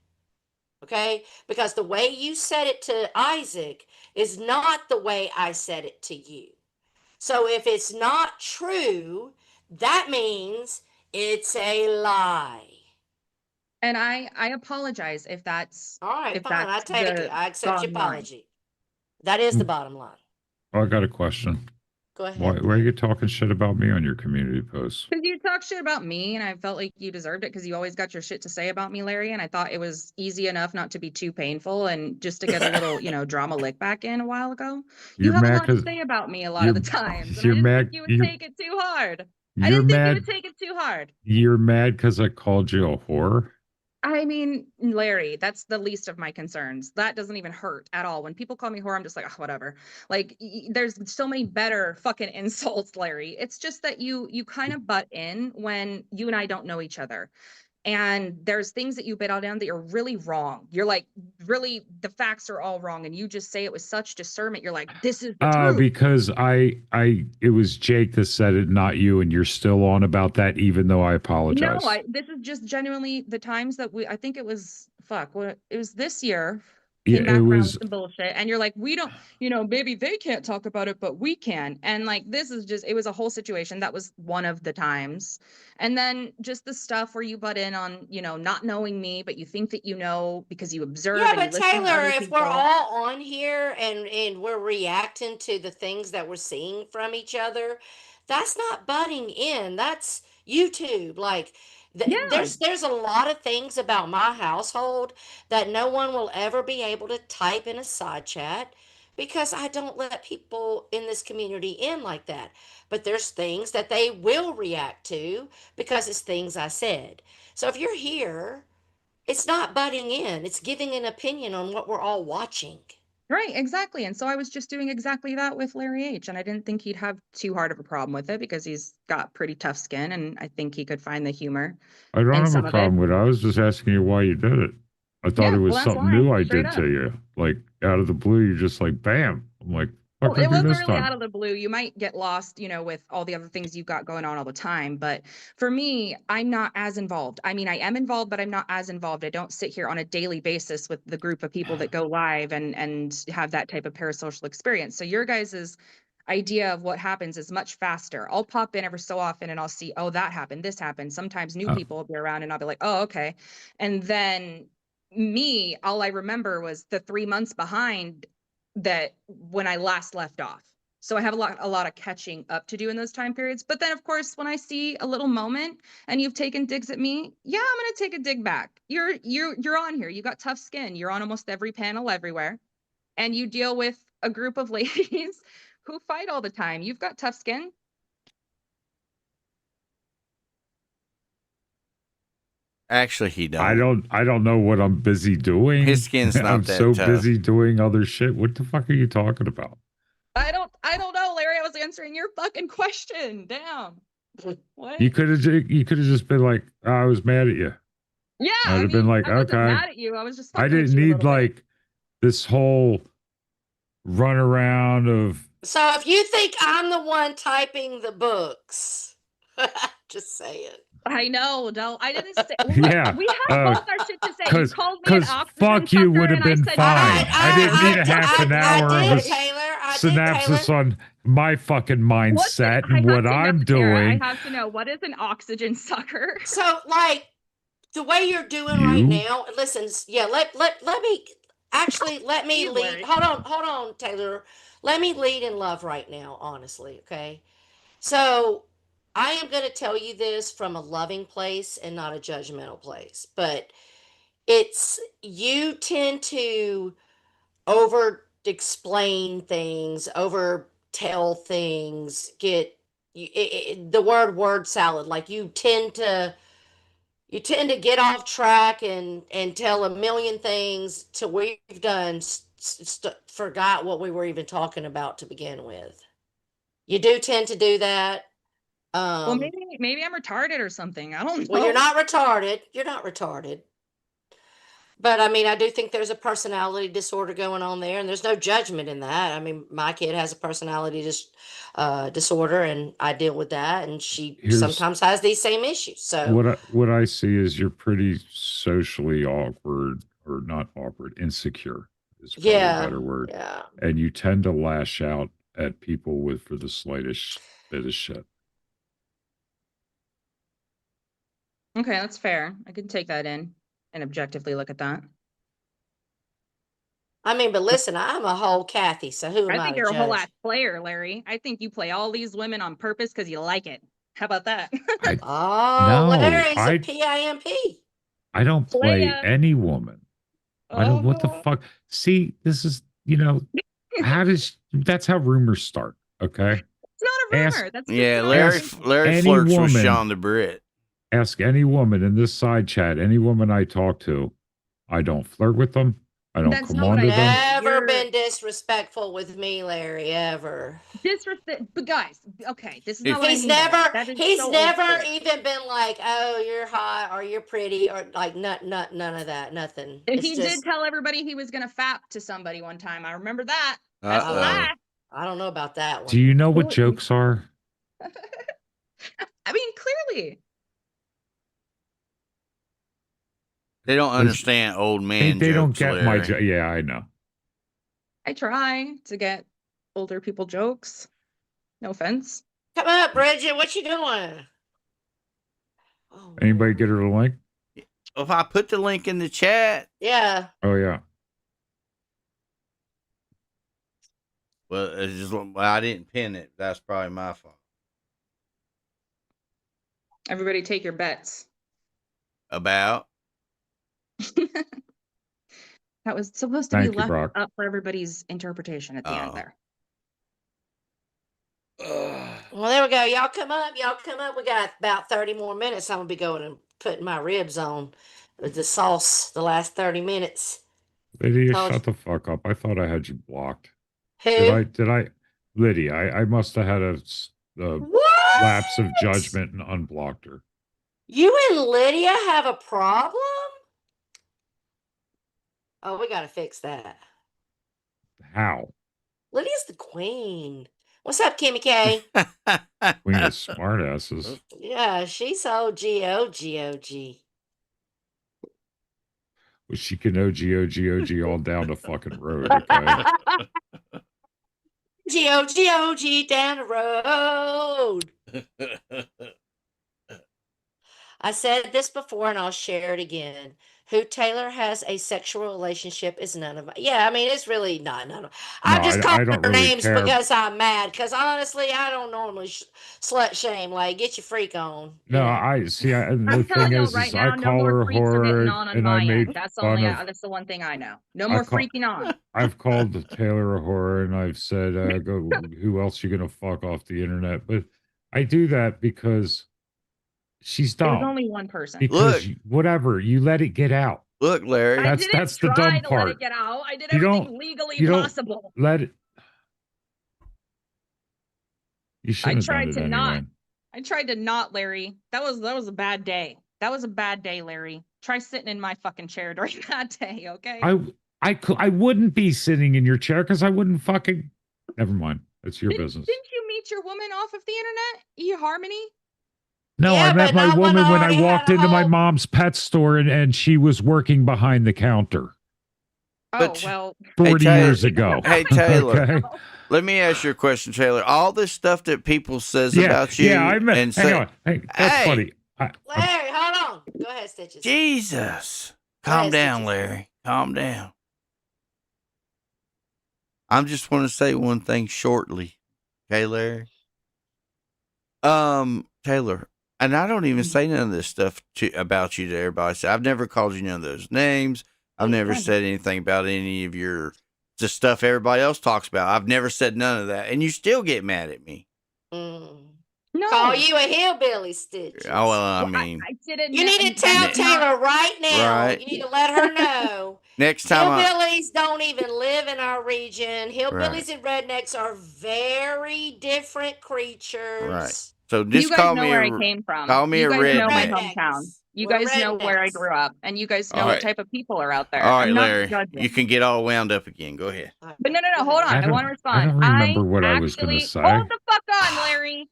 Okay? Because the way you said it to Isaac is not the way I said it to you. So if it's not true, that means it's a lie. And I apologize All right, if fine. I that's take it. the I accept your bottom line. apology. That is the Mm, bottom line. I got a question. Go Why ahead. are you talking shit about me on your community posts? Because you talk shit about me, and I felt like you deserved it because you always got your shit to say about me, Larry. And I thought it was easy enough not to be too painful and just to get a little, drama lick back in a while ago. You You're have a mad lot to because say about me a lot of you're the times, and I you're didn't think mad you would take it too hard. I you're didn't think you would mad take it too hard. you're mad because I called you a whore. I mean, Larry, that's the least of my concerns. That doesn't even hurt at all. When people call me whore, I'm just like, oh, whatever. Like, there's so many better fucking insults, Larry. It's just that you kind of butt in when you and I don't know each other. And there's things that you bit out on that are really wrong. You're like, really, the facts are all wrong. And you just say it with such discernment. You're like, this is the truth. Because it was Jake that said it, not you, and you're still on about that, even though I No, apologize. this is just genuinely the times that I think it was, it was this year, Yeah, came it back around with was. some bullshit. And you're like, we don't, maybe they can't talk about it, but we can. And like, this is just, it was a whole situation. That was one of the times. And then just the stuff where you butt in on, not knowing me, but you think that you know because you observe Yeah, and you but listen to Taylor, other if we're people. all on here and we're reacting to the things that we're seeing from each other, that's not butting in. That's YouTube. Like Yeah. there's a lot of things about my household that no one will ever be able to type in a side chat because I don't let people in this community in like that. But there's things that they will react to because it's things I said. So if you're here, it's not butting in, it's giving an opinion on what we're all watching. Right, exactly. And so I was just doing exactly that with Larry H. And I didn't think he'd have too hard of a problem with it because he's got pretty tough skin and I think he could find the humor I don't in have a some of it. problem with it. I was just asking you why you did it. I thought Yeah, it well, was that's something why, new I straight did up. to you. Like out of the blue, you're just like, bam. I'm like, what Well, can I it do wasn't this really out time? of the blue. You might get lost, with all the other things you've got going on all the time. But for me, I'm not as involved. I mean, I am involved, but I'm not as involved. I don't sit here on a daily basis with the group of people that go live and have that type of parasocial experience. So your guys's idea of what happens is much faster. I'll pop in every so often and I'll see, oh, that happened, this happened. Sometimes new Uh, people will be around and I'll be like, oh, okay. And then me, all I remember was the 3 months behind that when I last left off. So I have a lot of catching up to do in those time periods. But then of course, when I see a little moment and you've taken digs at me, yeah, I'm gonna take a dig back. You're on here. You got tough skin. You're on almost every panel everywhere. And you deal with a group of ladies who fight all the time. You've got tough skin. Actually, he don't. I don't know what I'm busy doing. His skin's not I'm that so tough. busy doing other shit. What the fuck are you talking about? I don't know, Larry. I was answering your fucking question. Damn. What? You could have just been like, oh, I was mad at you. Yeah, I'd have been like, I wasn't okay. mad at you. I was just I fucking with didn't you a need little bit. like this whole run around of So if you think I'm the one typing the books, just saying. I know, no, I didn't say. Look, yeah. we had both our shit to say. You Cause, called me an oxygen fuck you sucker, would have and I been said, fine. I didn't need a I half an hour I of a did, Taylor. I did, synopsis Taylor. on my fucking mindset I and have what to I'm know, Tara, doing. I have to know, what is an oxygen sucker? So, like, the way you're doing right You? now, listen, yeah, let me let me Jeez, lead. Larry. Hold on, Taylor. Let me lead in love right now, honestly, okay? So, I am going to tell you this from a loving place and not a judgmental place, but it's you tend to over explain things, over tell things, the word salad, like you tend to get off track and tell a million things till we've done forgot what we were even talking about to begin with. You do tend to do that. Well, Um, maybe I'm retarded or something. I don't well, you're know. not retarded. You're not retarded. But I mean, I do think there's a personality disorder going on there, and there's no judgment in that. I mean, my kid has a personality disorder, and I deal with that, and she Here's sometimes has these same issues. So, what I see is you're pretty socially awkward, or not awkward, insecure is probably a yeah, better word. yeah. And you tend to lash out at people with for the slightest bit of shit. Okay, that's fair. I can take that in and objectively look at that. I mean, but listen, I'm a whole Kathy, so who am I I think to you're a whole ass judge? player, Larry. I think you play all these women on purpose because you like it. How about that? I Oh, no, Larry's a PIMP. I don't play Playa. any woman. I don't. What the Oh. fuck? See, this is how does that's how rumors start. Okay, It's not a ask rumor. That's just Yeah, what I'm Larry. ask thinking. Larry any flirts with woman. Sean the Brit. Ask any woman in this side chat. Any woman I talk to, I don't flirt with them. I don't That's come not what on I to them. said. Never You're been disrespectful with me, Larry, ever. disrespect. But guys, okay, this is If not what I mean by that. That is He's so old never school. even been like, "Oh, you're hot," or "You're pretty," or like none of that, nothing. It's He did just, tell everybody he was gonna fap to somebody one time. I remember that. That's a uh-oh. lie. I don't know about that Do one. you know what jokes are? I mean, clearly. They don't Listen, understand old man they don't jokes, get my Larry. yeah, I know. I try to get older people jokes. No offense. Come up, Bridget. What you doing? Oh Anybody get Lord. her a link? If I put the link in the chat, Yeah. Oh yeah. well, it's just I didn't pin it. That's probably my fault. Everybody take your bets. About That was supposed to be Thank you, left Brock. up for everybody's interpretation at the end Oh. there. Well, there we go. Y'all come up. Y'all come up. We got about 30 more minutes. I'm gonna be going and putting my ribs on with the sauce the last 30 minutes. Lydia, Told shut the fuck up. I thought I had you blocked. Who? Did I Lydia, I must have had a What? lapse of judgment and unblocked her. You and Lydia have a problem? Oh, we gotta fix that. How? Lydia's the queen. What's up, Kimmy K? Queen of smartasses. Yeah, she's OG. Well, she can OG all down the fucking road, okay? GOG down the road. I said this before and I'll share it again. Who Taylor has a sexual relationship is none of my. Yeah, I mean, it's really not none of. No, I'm just calling I don't her really names care. because I'm mad. Because honestly, I don't normally slut shame. Like, get your freak on. You No, know. I see. The I'm thing telling y'all is right I now, no call more her a freaks are getting whore, on and I my made end. That's fun of. that's the one thing I know. No I more call, freaking on. I've called Taylor a whore, and I've said, "Go, who else you gonna fuck off the internet?" But I do that because She's It was dumb only one person. because Look. whather you let it get out. Look, Larry. I That's didn't the try dumb to let part. it get out. I did You everything don't- legally you don't possible. Let it. You I shouldn't have done tried it to anyway. not. I tried to not, Larry. That was a bad day. That was a bad day, Larry. Try sitting in my fucking chair during that day, okay? I wouldn't be sitting in your chair because I wouldn't fucking. Never mind. That's your business. Didn't you meet your woman off of the internet? eHarmony? No, Yeah, I met but my not one woman when I already had walked a into my whole- mom's pet store and she was working behind the counter Oh, But- well. 40 Taylor- years ago. Hey, Taylor. Okay? Let me ask you a question, Taylor. All this stuff that people says Yeah, about you yeah. I met. and Hang say, on. Hey, that's Hey! funny. Larry, hold on. Go ahead, Stitches. Jesus. Go Calm ahead, down, Stitches. Larry. Calm down. I'm just want to say one thing shortly. Okay, Larry? Taylor, and I don't even say none of this stuff about you to everybody. So I've never called you none of those names. I've never said anything about any of the stuff everybody else talks about. I've never said none of that. And you still get mad at me. No. Call you a hillbilly, Stitches. Oh, well, I mean, I didn't. You need to tell Taylor right now. Right. You need to let her know. next time Hillbillies don't even live in our region. Hillbillies and rednecks are very different creatures. Right. So You just guys call know me where a, I came from. call me you a guys know my redneck. hometown. You We're guys know where I rednecks. grew up, and you guys know All what right. type of people are out there. All right, I'm not Larry, judging. you can get all wound up again. Go ahead. But no, hold on. I I, don't- want to respond. I don't remember what I was gonna actually- say. Hold the fuck on, Larry.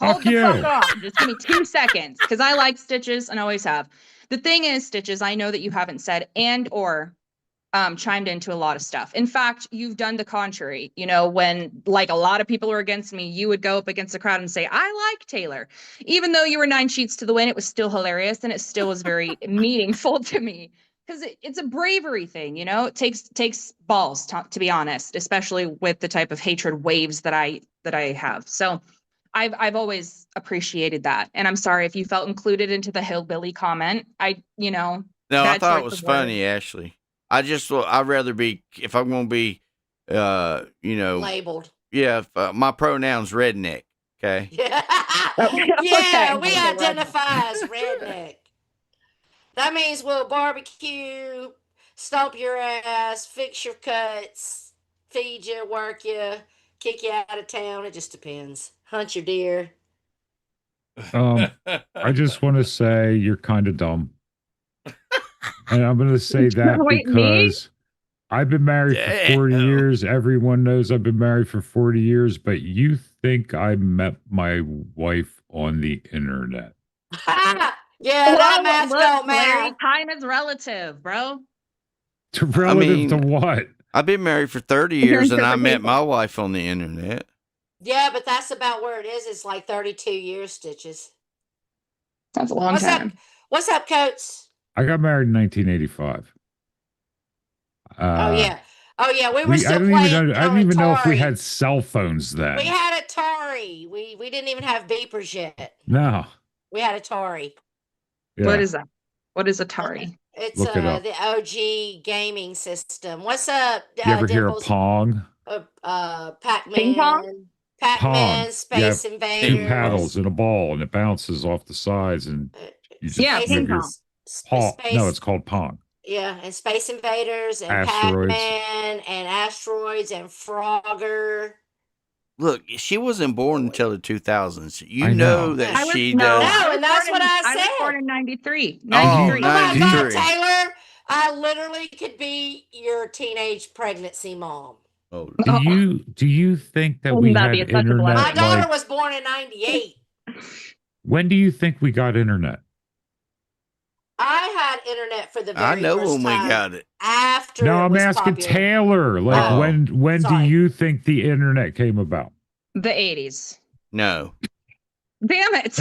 Hold Fuck the you. fuck on. Just give me 2 seconds, because I like Stitches and always have. The thing is, Stitches, I know that you haven't said and or chimed into a lot of stuff. In fact, you've done the contrary. You know, when like a lot of people are against me, you would go up against the crowd and say, I like Taylor. Even though you were 9 sheets to the wind, it was still hilarious and it still was very meaningful to me. Because it's a bravery thing, you know. It takes balls to be honest, especially with the type of hatred waves that I have. So I've always appreciated that. And I'm sorry if you felt included into the hillbilly comment. No, I bad thought choice it was of words. funny, Ashley. I'd rather be, if I'm going to be, Labeled. yeah, my pronoun's redneck. Okay. Yeah, Okay. we identify as redneck. That means we'll barbecue, stomp your ass, fix your cuts, feed you, work you, kick you out of town. It just depends. Hunt your deer. I just want to say you're kind of dumb. And I'm going to say that Wait, me? because I've been married for 40 Damn. years. Everyone knows I've been married for 40 years, but you think I met my wife on the internet. Yeah, that math look, don't Larry, math. time is relative, bro. Relative to what? I've been married for 30 years and I met my wife on the internet. Yeah, but that's about where it is. It's like 32 years, Stitches. That's a long What's time. up? What's up, Coates? I got married in 1985. Oh yeah. We were I still don't playing. even know, I don't on even know if we Atari. had cell phones then. We had Atari. We didn't even have beepers yet. No. We had Atari. Yeah. What is that? What is Atari? It's Look it up. the OG gaming system. What's up? You ever hear of Dimples? Pong? Pac-Man. Ping pong? Pac-Man, Pong. Space You have Invaders. Two paddles and a ball, and it bounces off the sides, and you just Yeah, move ping your pong. paw. Space, No, it's called Pong. yeah, and Space Invaders and Asteroids. Pac-Man and Asteroids and Frogger. Look, she wasn't born until the 2000s. You I know know. that I was, she no, does. No, I was and that's born what I I was said. born in 93. Oh, 93. Oh my 93. God, Taylor! I literally could be your teenage pregnancy mom. Oh, Do you think that we Wouldn't that had be such a internet? blessing? My daughter Like, was born in 98. when do you think we got internet? I had internet for the very I know first when time we got it. after No, it I'm was asking popular. Taylor. Like, Oh, when do sorry. you think the internet came about? The 80s. No. Damn it.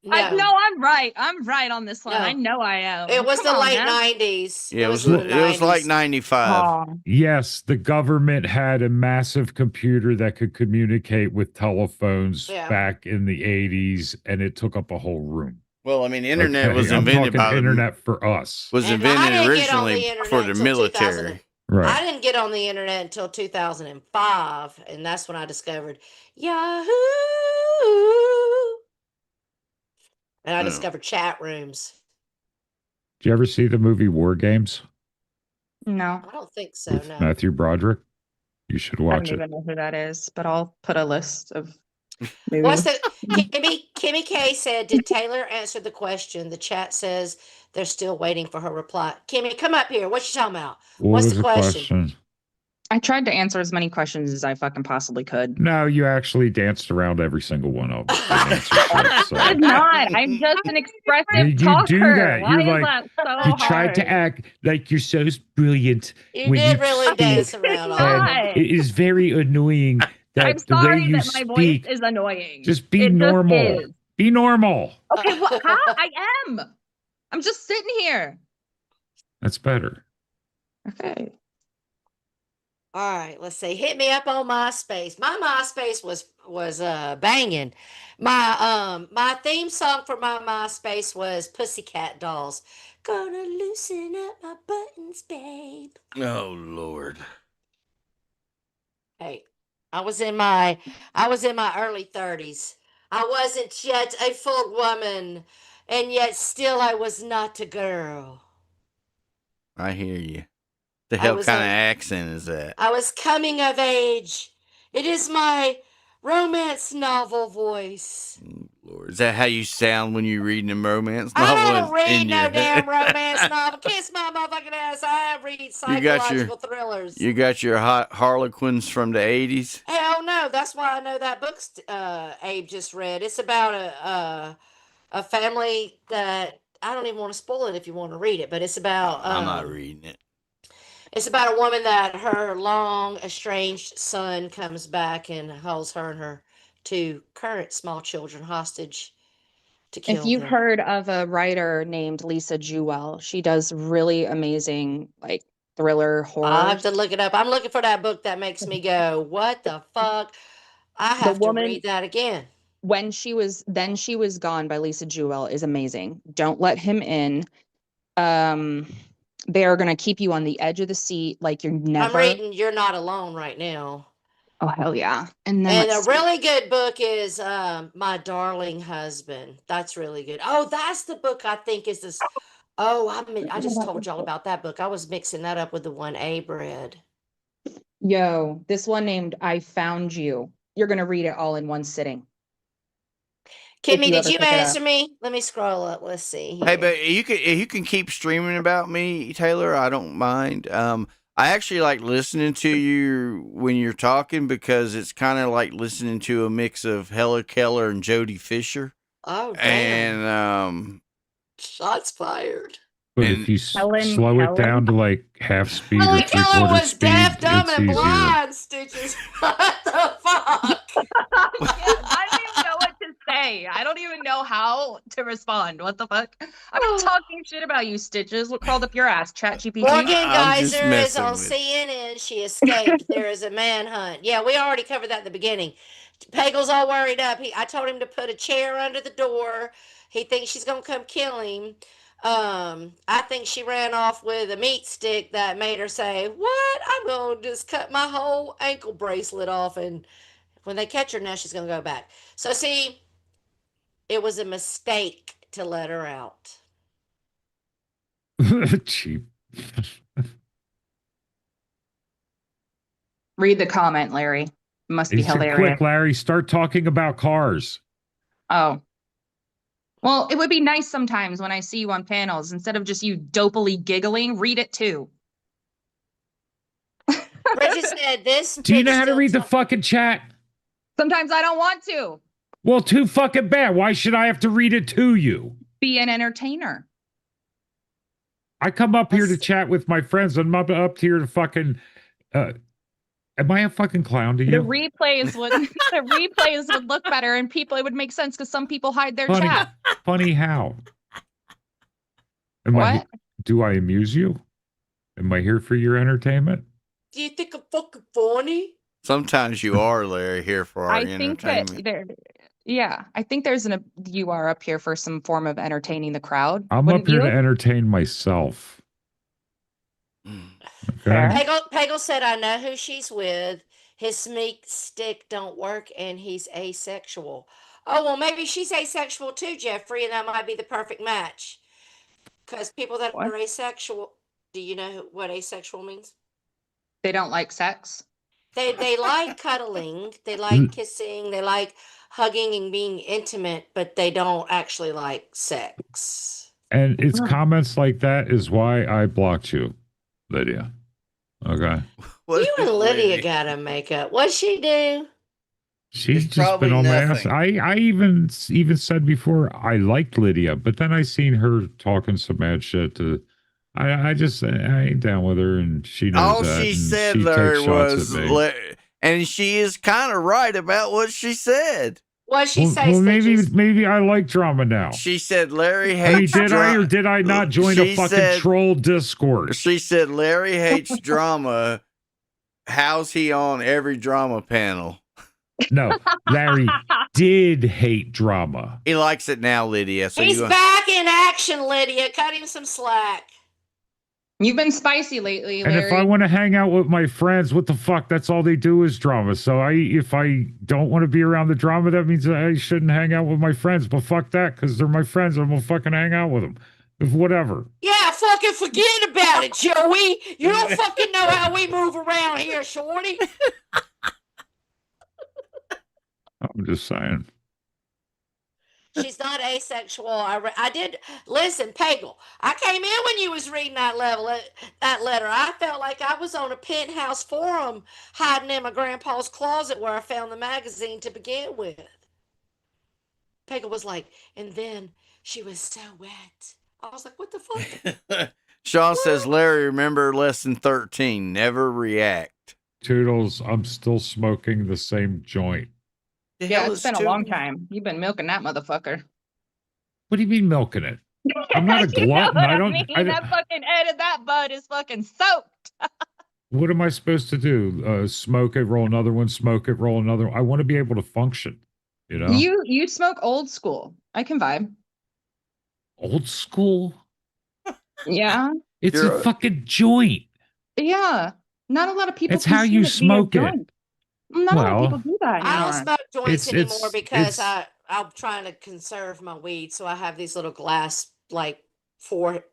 No, I'm right. I'm right on this one. No. I know I am. it was Come the on, late man. 90s. Yeah, it was in the it was like 90s. 95. Aw. Yes, the government had a massive computer that could communicate with telephones Yeah. back in the 80s, and it took up a whole room. Well, I mean, internet Okay, was I'm invented talking by internet for us. was And I invented didn't get on the originally internet for the until military. 2000. Right. I didn't get on the internet until 2005, and that's when I discovered Yahoo. And I Oh. discovered chat rooms. Did you ever see the movie War Games No, I don't think so, with no. Matthew Broderick? You should I watch don't it. even know who that is, but I'll put a list of movies. What's the Kimmy K said, did Taylor answer the question? The chat says they're still waiting for her reply. Kimmy, come up here. What you talking about? What What's was the question? I tried to answer as many questions as I fucking possibly could. No, you actually danced around every single one of them. Didn't answer shit, so. I did not. I'm just an expressive You talker. do that. Why You're is like, that so you tried to hard? act like you're so brilliant You when did you really speak, dance around all of and them. it is very annoying that I'm the way sorry you that my voice speak. is annoying. Just be It normal. is. Be normal. Okay, well, huh? I am. I'm just sitting here. That's better. Okay. All right, let's see. Hit me up on MySpace. My MySpace was banging. My theme song for my MySpace was Pussycat Dolls. Gonna loosen up my buttons, babe. Oh Lord. Hey, I was in my early 30s. I wasn't yet a full woman, and yet still I was not a girl. I hear you. The I hell was kind of a accent is that? I was coming of age. It is my romance novel voice. Lord, is that how you sound when you're reading a romance I novel don't read in no your damn head? romance novel. Kiss my motherfucking ass. I read You got your psychological thrillers. you got your hot Harlequins from the 80s? Hell no. That's why I know that book Abe just read. It's about a family that I don't even want to spoil it if you want to read it, but I'm not reading it. it's about a woman that her long estranged son comes back and holds her and her two current small children hostage to If kill you've them. heard of a writer named Lisa Jewell, she does really amazing like thriller I'll have horrors. to look it up. I'm looking for that book that makes me go, what the fuck? I The have to woman read that again. when she was gone by Lisa Jewell is amazing. Don't let him in. Um they are going to keep you on the edge of the seat like you're I'm never. reading You're Not Alone right now. Oh hell yeah. And then And a let's see. really good book is My Darling Husband. That's really good. Oh, that's the book I think is this. Oh, I just told y'all about that book. I was mixing that up with the one Abe read. Yo, this one named I Found You. You're going to read it all in one sitting. If Kimmy, you did ever you pick it up. answer me? Let me scroll up. Let's see Hey, here. but you can keep streaming about me, Taylor. I don't mind. I actually like listening to you when you're talking because it's kind of like listening to a mix of Hella Keller and Jodie Fisher. Oh, damn. And Shots fired. But And if you Helen slow it Keller? down to like half speed or Helen Keller 3/4 was deaf, speed, dumb, it's and easier. blind, Stitches. What the fuck? I don't even know what to say. I don't even know how to respond. What the fuck? I've been talking shit about you, Stitches. What crawled up your ass? Chat GPT? Morgan I'm just Geyser is messing on with. CNN. She escaped. There is a manhunt. Yeah, we already covered that in the beginning. Pagel's all worried up. I told him to put a chair under the door. He thinks she's gonna come kill him. I think she ran off with a meat stick that made her say, "What? I'm gonna just cut my whole ankle bracelet off." And when they catch her, now she's gonna go back. So see, it was a mistake to let her out. Cheap. Read the comment, Larry. Must be He said, hilarious. quick, Larry, start talking about cars. Oh. Well, it would be nice sometimes when I see you on panels, instead of just you dopily giggling, read it too. Bridget said this Do you book know how to still read the fucking chat? Sometimes I don't want to Well, too fucking bad. Why should I have to read it to you? be an entertainer. I come up here to Let's- chat with my friends. I'm not up here to fucking. Am I a fucking clown to The you? replays would the replays would look better, and people, it would make sense because some people hide their Funny, chat. funny how? What? Do I amuse you? Am I here for your entertainment? Do you think I'm fucking funny? Sometimes you are, Larry, here for our I think that entertainment. yeah, I think you are up here for some form of entertaining the crowd. I'm Wouldn't up here you? to entertain myself. Mm. Fair. Okay. Pagel said, I know who she's with. His sneak stick don't work and he's asexual. Oh, well, maybe she's asexual too, Jeffrey, and that might be the perfect match. Because people that What? are asexual, do you know what asexual means? They don't like sex? They like cuddling, they like L- kissing, they like hugging and being intimate, but they don't actually like sex. And it's Mm. comments like that is why I blocked you, Lydia. Okay. What You is and Lydia Lydia? got to make up. What'd she do? She's It's just been probably on my ass. nothing. I even said before I liked Lydia, but then I seen her talking some mad shit to I ain't down with her and she knows All that she and said, she Larry, takes shots at was, me. and she is kind of right about what she said. What'd she Well, say, well Stitches? maybe I like drama now. She said Larry I mean, hates did I or drama. did I not join a fucking troll Discord? She said Larry hates drama. How's he on every drama panel? No, Larry did hate drama. He likes it now, Lydia. So He's you back in action, Lydia. Cut him some slack. You've been spicy lately, And if I Larry. want to hang out with my friends, what the fuck? That's all they do is drama. So if I don't want to be around the drama, that means I shouldn't hang out with my friends. But fuck that, because they're my friends. I'm gonna fucking hang out with them. If whatever. Yeah, fucking forget about it, Joey. You don't fucking know how we move around here, shorty. I'm just saying. She's not asexual. I did listen, Pagel. I came in when you was reading that letter. I felt like I was on a penthouse forum, hiding in my grandpa's closet where I found the magazine to begin with. Pagel was like, and then she was so wet. I was like, what the fuck? Sean says, Larry, remember lesson 13, never react. Toodles, I'm still smoking the same joint. The Yeah, hell it's is been a long Toodles? time. You've been milking that motherfucker. What do you mean milking it? I'm not a You know glutton. what I I don't. mean? That fucking head of that bud is fucking soaked. What am I supposed to do? Smoke it, roll another one, smoke it, roll another one. I want to be able to function, you know? You smoke old school. I can vibe. Old school. Yeah. It's You're a fucking joint. Yeah. Not a lot of people It's how you consume it via smoke it. joint. Not a lot of people Well, do that I don't anymore. smoke joints anymore because it's I'm trying to conserve my weed, so I have these little glass like four,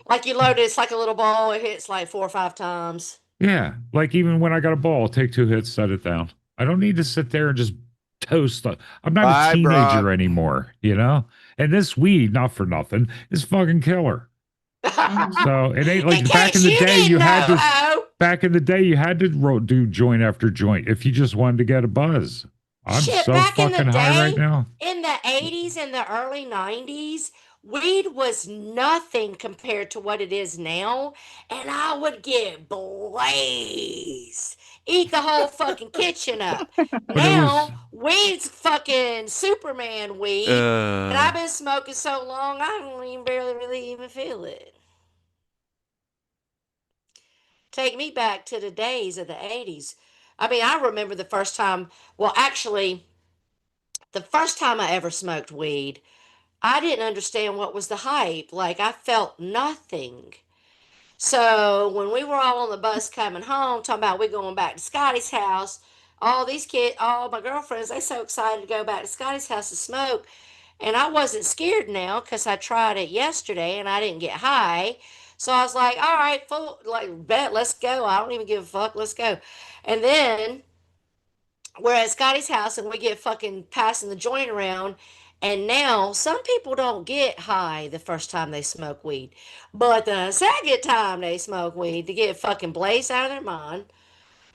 like you load it. It's like a little ball. It hits like 4 or 5 times. yeah. Like even when I got a ball, I'll take 2 hits, set it down. I don't need to sit there and just toast. I'm not a Bye, Brock. teenager anymore, you know? And this weed, not for nothing, is fucking killer. So it ain't like back in the day you had to. Oh, Back in the day, you had to do joint after joint if you just wanted to get a buzz. I'm shit, so back in the fucking high right day, now. in the 80s and the early 90s, weed was nothing compared to what it is now, and I would get blazed. Eat the whole fucking kitchen up. But it was, Now, weed's fucking Superman weed, and I've been smoking so long, I don't even barely really even feel it. Take me back to the days of the 80s. I mean, I remember the first time, well, actually, the first time I ever smoked weed, I didn't understand what was the hype. Like, I felt nothing. So, when we were all on the bus coming home, talking about we going back to Scotty's house, all these kids, all my girlfriends, they so excited to go back to Scotty's house to smoke. And I wasn't scared now because I tried it yesterday and I didn't get high. So I was like, all right, full, like, bet, let's go. I don't even give a fuck. Let's go. And then we're at Scotty's house and we get fucking passing the joint around. And now some people don't get high the first time they smoke weed. But the second time they smoke weed, they get fucking blazed out of their mind.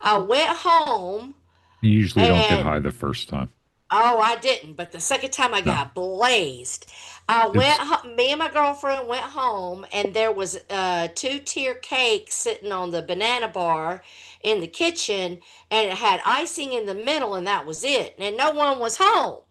I went home you usually don't get and high the first time. oh, I didn't, but the second time I No, got blazed. I went, it's me and my girlfriend went home, and there was a 2-tier cake sitting on the banana bar in the kitchen, and it had icing in the middle, and that was it. And no one was home.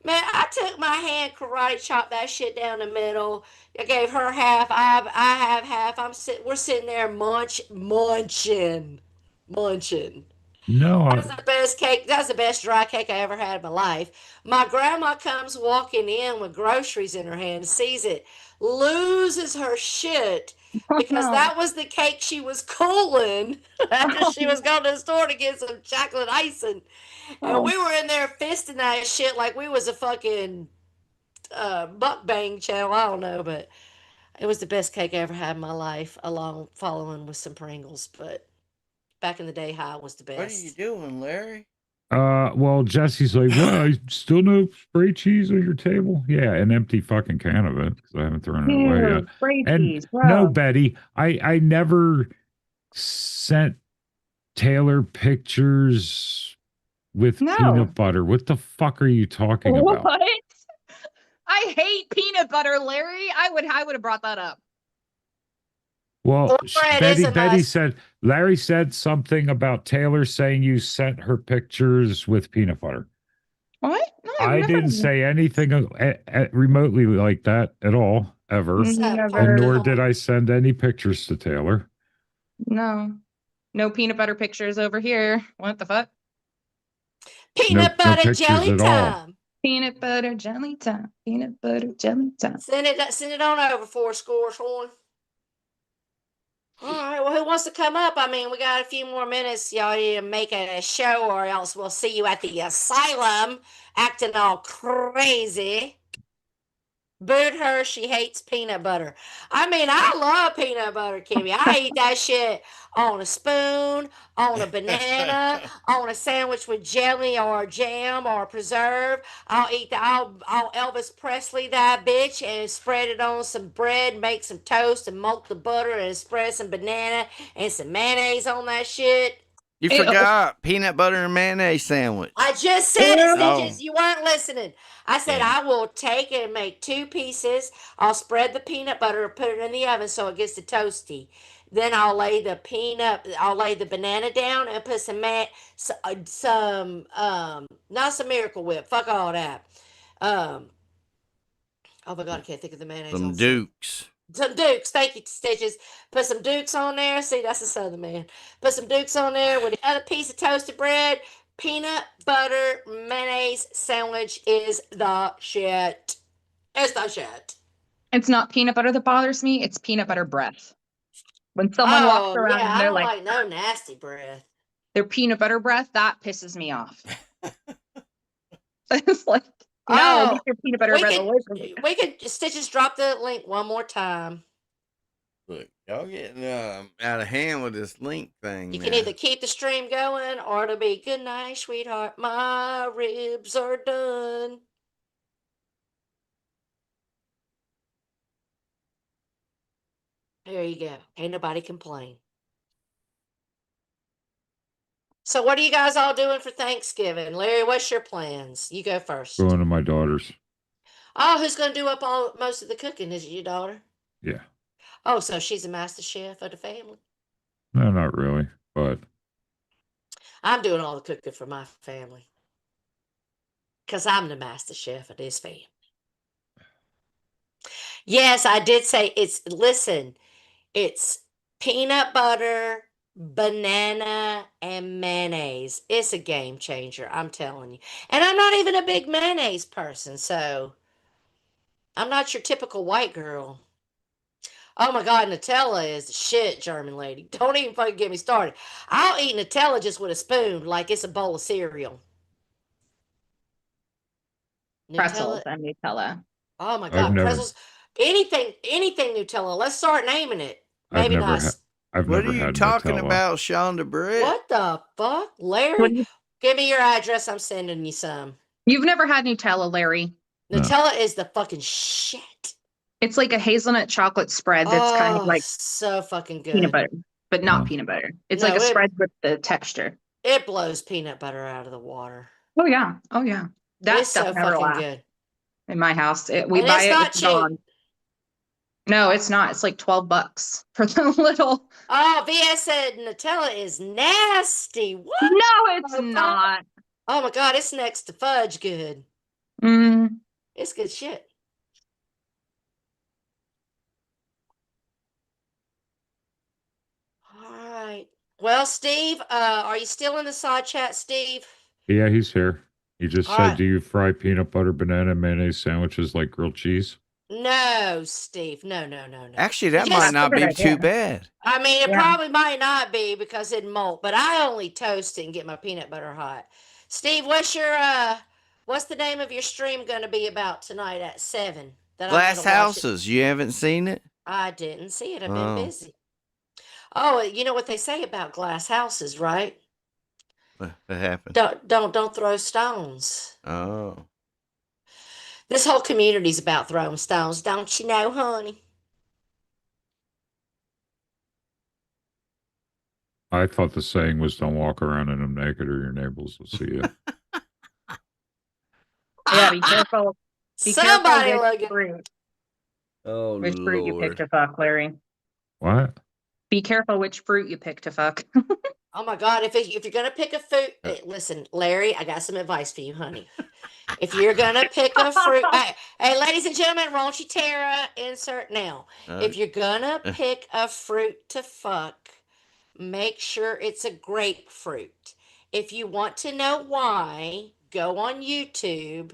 Man, I took my hand, karate chopped that shit down the middle. I gave her half. I have half. We're sitting there munching, munching. No, That was the best cake. That was the best dry cake I ever had in my life. My grandma comes walking in with groceries in her hand, sees it, loses her shit Oh because no. that was the cake she was cooling after she was going to the store to get some chocolate icing. And Oh, we were in there fisting that shit like we was a fucking mukbang channel. I don't know, but it was the best cake I ever had in my life, along following with some Pringles. But back in the day, high was the What are you best. doing, Larry? well, Jesse's like, what? I still no spray cheese on your table? Yeah, an empty fucking can of it because I haven't thrown it away yet. ew, spray And cheese, no, bro. Betty, I never sent Taylor pictures with No. peanut butter. What the fuck are you talking about? What? I hate peanut butter, Larry. I would have brought that up. Well, Cornbread is Betty a Betty must. said Larry said something about Taylor saying you sent her pictures with peanut butter. What? No, I've I didn't never, say anything remotely like that at all, ever. So And pork and nor never, did horn. I send any pictures to Taylor. no. No peanut butter pictures over here. What the fuck? No, Peanut no butter pictures jelly at all. time. Peanut butter jelly time. Peanut butter jelly time. Send it on over, four scores, horn. All right. Well, who wants to come up? I mean, we got a few more minutes. Y'all need to make it a show, or else we'll see you at the asylum acting all crazy. Boot her. She hates peanut butter. I mean, I love peanut butter, Kimmy. I eat that shit on a spoon, on a banana, on a sandwich with jelly or jam or preserve. I'll Elvis Presley that bitch and spread it on some bread, make some toast and melt the butter and spread some banana and some mayonnaise on that shit. You Ew. forgot peanut butter and mayonnaise sandwich. I just said it, Ew. Oh, Stitches. You weren't listening. I said damn. I will take it and make two pieces. I'll spread the peanut butter, put it in the oven so it gets the toasty. Then I'll lay the banana down and put not some Miracle Whip. Fuck all that. Um, oh my God, I can't think of the mayonnaise Some also. Dukes. Some Dukes, thank you, Stitches. Put some Dukes on there. See, that's a Southern man. Put some Dukes on there with the other piece of toasted bread. Peanut butter mayonnaise sandwich is the shit. It's the shit. It's not peanut butter that bothers me. It's peanut butter breath. When someone walks Oh around yeah, and I they're don't like, like no nasty breath. their peanut butter breath, that pisses me off. It's like, no, Oh, get your peanut butter we breath could away from me. we could Stitches drop the link one more time. Look, y'all getting out of hand with this link thing You now. can either keep the stream going or it'll be good night, sweetheart. My ribs are done. There you go. Ain't nobody complain. So what are you guys all doing for Thanksgiving? Larry, what's your plans? You go first. Going to my daughter's. Oh, who's gonna do up all most of the cooking? Is it your daughter? Yeah. Oh, so she's a master chef of the family. No, not really. But I'm doing all the cooking for my family. Cause I'm the master chef of this family. Yes, I did say it's peanut butter, banana, and mayonnaise. It's a game changer, I'm telling you. And I'm not even a big mayonnaise person, so I'm not your typical white girl. Oh my God, Nutella is the shit, German lady. Don't even fucking get me started. I'll eat Nutella just with a spoon, like it's a bowl of cereal. Pretzels Nutella. and Nutella. Oh my I've God, never pretzels. Anything Nutella. Let's start naming it. I've Maybe never not. had I've What are never you had talking Nutella. about, Shonda Britt? What the fuck, What Larry? do you, Give me your address. I'm sending you some. you've never had Nutella, Larry. No. Nutella is the fucking shit. It's like a hazelnut chocolate spread that's kind of Oh, like so fucking peanut good. butter, but not No. peanut butter. It's like No, a spread with the texture. it blows peanut butter out of the water. Oh yeah. Oh yeah. That It's stuff so never fucking lasts good, in my house. We and buy it's it, not it's cheap. gone. No, it's not. It's like $12 for the little. Oh, VS said Nutella is nasty. What No, it's the fuck? not. Oh my God, it's next to fudge good. Mm, It's good shit. All right. Well, Steve, are you still in the side chat, Steve? Yeah, he's here. He just All said, right. "Do you fry peanut butter, banana, and mayonnaise sandwiches like grilled cheese?" No, Steve. No. Actually, He that might just, That's a not good be too idea. bad. I mean, it Yeah. probably might not be because it molt, but I only toast it and get my peanut butter hot. Steve, what's the name of your stream going to be about tonight at 7 that I'm going Glass to watch it? houses. You haven't seen it? I didn't see it. I've been Oh, busy. Oh, you know what they say about glass houses, right? what happened? Don't throw stones. Oh. This whole community's about throwing stones, don't you know, honey? I thought the saying was, "Don't walk around in them naked, or your neighbors will see you." Yeah, be careful. Be careful Somebody looking. Oh, which fruit you pick Lord. to fuck, Larry. What? Be careful which fruit you pick to fuck. Oh my God! If you're gonna pick a food, Uh, listen, Larry, I got some advice for you, honey. If you're gonna pick a fruit, hey, ladies and gentlemen, raunchy Tara, insert now. Uh, If you're gonna uh, pick a fruit to fuck, make sure it's a grapefruit. If you want to know why, go on YouTube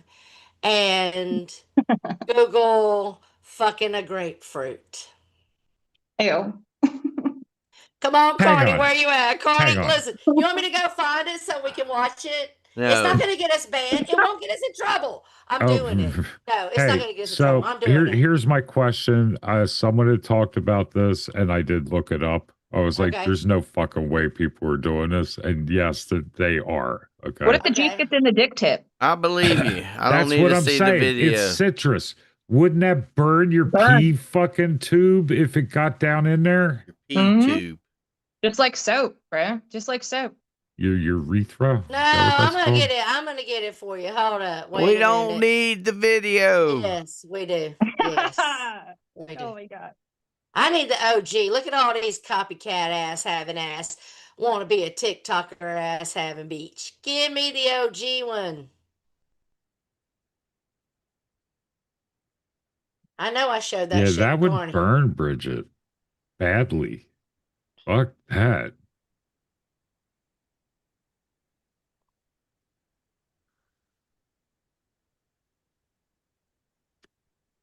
and Google fucking a grapefruit. Ew. Come on, Hang Carney, on. where you at? Carney, Hang on. listen, you want me to go find it so we can watch it? It's not no. going to get us banned. It won't get us in trouble. I'm Oh, doing it. No, it's not hey. going to get us in trouble. So I'm doing it. here's my question. Someone had talked about this, and I did look it up. I was like, Okay. "There's no fucking way people are doing this," and yes, that they are. What Okay. if the juice Okay. gets in the dick tip? I believe you. I don't That's need what to I'm see the saying. It's video. citrus. Wouldn't that burn your Burn. pee fucking tube if it got down in there? P Mhm. tube. Just like soap, bro. Just like soap. Your urethra? No, Is that what I'm that's going to called? get it. I'm going to get it for you. Hold up. We Wait a don't minute. need the video. Yes, we do. Yes, we do. Oh my god. I need the OG. Look at all these copycat ass having ass. Want to be a TikToker ass having beach. Give me the OG one. I know I showed that Yeah, shit to that would Carney. burn Bridget badly. Fuck that.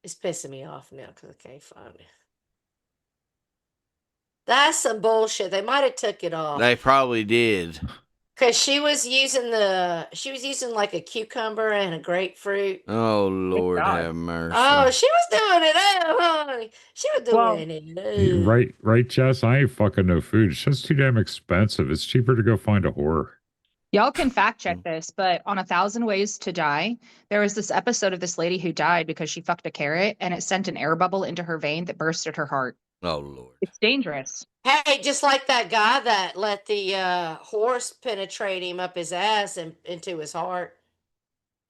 It's pissing me off now because I can't find it. That's some bullshit. They might have took it off. They probably did. Cause she was using like a cucumber and a grapefruit. Oh, Lord God. have mercy. Oh, she was doing it, oh, honey. She was Well, doing it. Right, Jess? I ain't fucking no food. It's just too damn expensive. It's cheaper to go find a whore. y'all can fact check this, but on 1,000 Ways to Die, there was this episode of this lady who died because she fucked a carrot and it sent an air bubble into her vein that bursted her heart. Oh, Lord. It's dangerous. Hey, just like that guy that let the horse penetrate him up his ass and into his heart,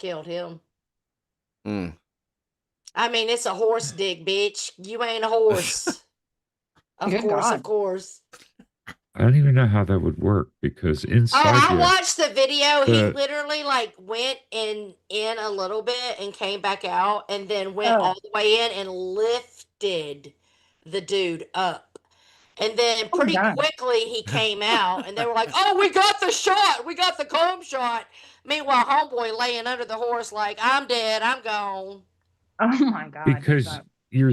killed him. Mm. I mean, it's a horse dick, bitch. You ain't a horse. Of Good course, God. of course. I don't even know how that would work because Oh, inside I you, watched the video. He the- literally like went in a little bit and came back out and then went Oh. all the way in and lifted the dude up. And then Oh, pretty God. quickly he came out and they were like, "Oh, we got the shot. We got the comb shot." Meanwhile, homeboy laying under the horse like, "I'm dead. I'm gone." Oh my God. because your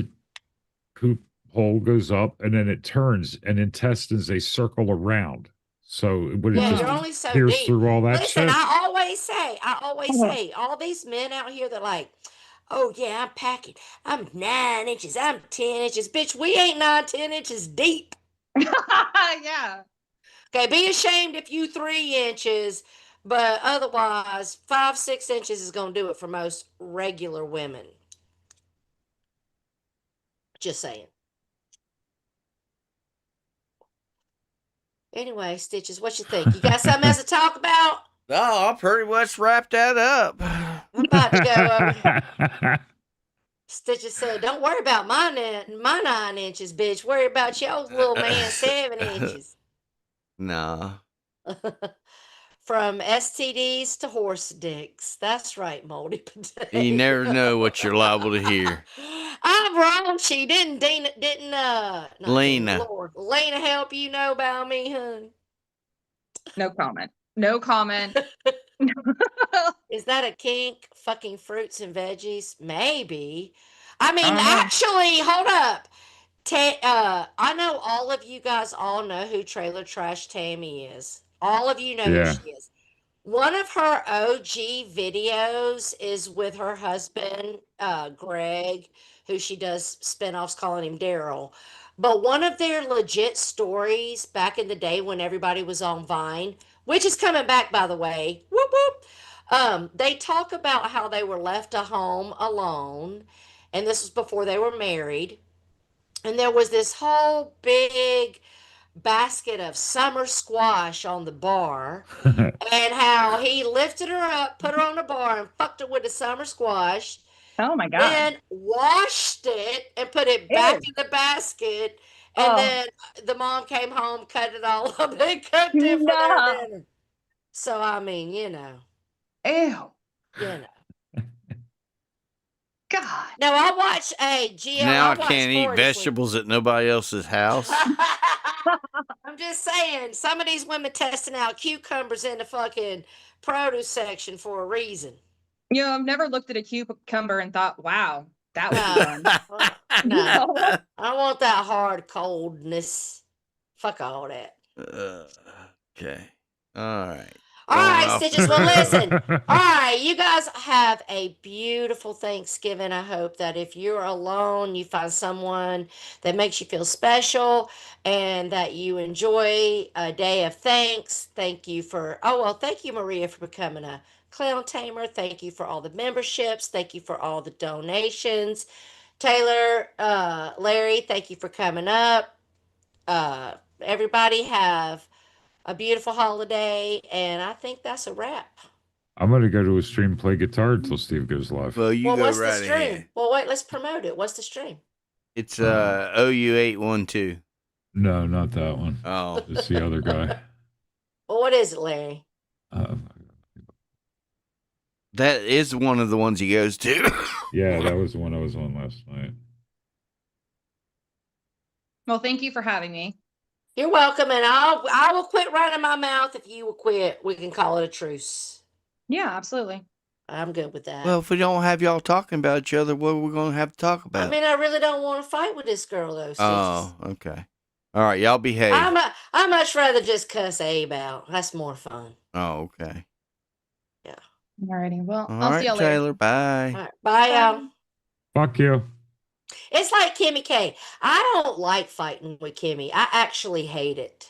poop hole goes up and then it turns and intestines they circle around. So would it Yeah, just you're only so pierce deep. through all that Listen, shit? I always Uh-huh. say, all these men out here that like, "Oh yeah, I'm packing. I'm 9 inches. I'm 10 inches." Bitch, we ain't 9, 10 inches deep. Yeah. Okay, be ashamed if you 3 inches, but otherwise 5, 6 inches is gonna do it for most regular women. Just saying. Anyway, Stitches, what you think? You got something else to talk about? Oh, I'll pretty much wrap that up. I'm about to go over. Stitches said, "Don't worry about my 9 inches, bitch. Worry about your little man 7 inches." Nah. From STDs to horse dicks. That's right, moldy potato. You never know what you're liable to hear. I'm wrong. She didn't not Lena. Dina, Lord. Lena help you know about me, hun. No comment. No comment. Is that a kink? Fucking fruits and veggies? Maybe. I mean, don't know. actually, hold up. I know all of you guys all know who Trailer Trash Tammy is. All of you know who Yeah. she is. One of her OG videos is with her husband, Greg, who she does spinoffs calling him Daryl. But one of their legit stories back in the day when everybody was on Vine, which is coming back, by the way, whoop whoop. They talk about how they were left at home alone, and this was before they were married. And there was this whole big basket of summer squash on the bar, and how he lifted her up, put her on the bar, and fucked her with the summer squash, Oh my God. then washed it and put it back Ew. in the basket. And Oh, then the mom came home, cut it all up, and cooked it for their no. dinner. So, I mean, Ew. you know. God. No, I watch, hey, GL, Now I I watch can't eat Fortishly. vegetables at nobody else's house. I'm just saying, some of these women testing out cucumbers in the fucking produce section for a reason. You know, I've never looked at a cucumber and thought, wow, that would be No, fun. no, No. I don't want that hard coldness. Fuck all that. Okay. All right. All Going right, off Stitches. the Well, rails. listen. All right, you guys have a beautiful Thanksgiving. I hope that if you're alone, you find someone that makes you feel special and that you enjoy a day of thanks. Thank you for, oh, well, thank you, Maria, for becoming a clown tamer. Thank you for all the memberships. Thank you for all the donations. Taylor, Larry, thank you for coming up. Everybody have a beautiful holiday, and I think that's a wrap. I'm gonna go to a stream, play guitar until Steve goes live. Well, you Well, go what's the right stream? ahead. Well, wait, let's promote it. What's the stream? It's OU812. No, not that one. Oh. It's the other guy. Well, what is it, Larry? That is one of the ones he goes to. Yeah, that was the one I was on last night. Well, thank you for having me. You're welcome, and I will quit running my mouth if you will quit. We can call it a truce. Yeah, absolutely. I'm good with that. Well, if we don't have y'all talking about each other, what are we going to have to talk about? I mean, I really don't want to fight with this girl, though. Stitches. Oh, okay. All right, y'all behave. I much rather just cuss Abe out. That's more fun. Oh, okay. Yeah. Alrighty. Well, All I'll right, see y'all later. Taylor. Bye. All right. Bye, y'all. Fuck you. It's like Kimmy K. I don't like fighting with Kimmy. I actually hate it.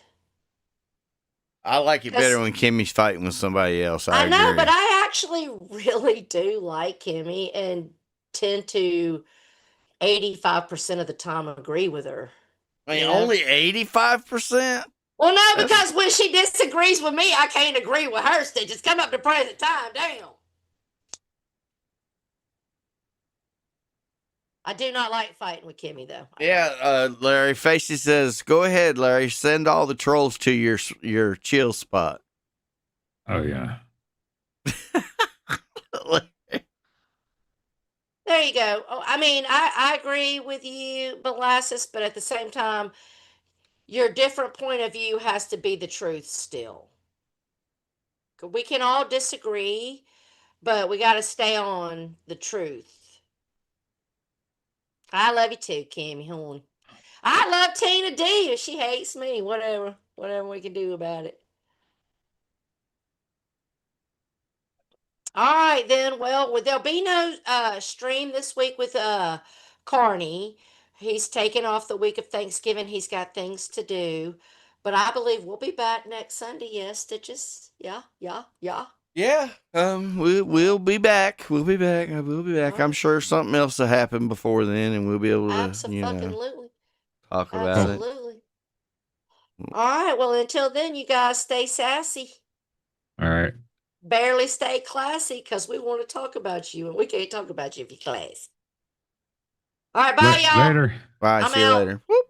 I like it better when Kimmy's fighting with somebody else. I know, agree. but I actually really do like Kimmy and tend to 85% of the time agree with her. I mean, you know? only 85%? Well, no, because when she disagrees with me, I can't agree with her. Stitches, come up to present time. Damn. I do not like fighting with Kimmy, though. Yeah, Larry Facey says, go ahead, Larry. Send all the trolls to your chill spot. Oh, yeah. There you go. Oh, I mean, I agree with you, Molasses, but at the same time, your different point of view has to be the truth still. We can all disagree, but we got to stay on the truth. I love you too, Kimmy Horn. I love Tina D. If she hates me, whatever we can do about it. All right, then. Well, there'll be no stream this week with Carney. He's taking off the week of Thanksgiving. He's got things to do. But I believe we'll be back next Sunday. Yes, Stitches. Yeah. Yeah, we'll be back. We'll be back. We'll be back. I'm Right. sure something else will happen before then, and we'll be able to, Absolutely. talk about it. Absolutely. All right. Well, until then, you guys stay sassy. All right. Barely stay classy because we want to talk about you, and we can't talk about you if you're classy. All right. Bye, y'all. Later. Bye. I'm See you out. later. Whoop.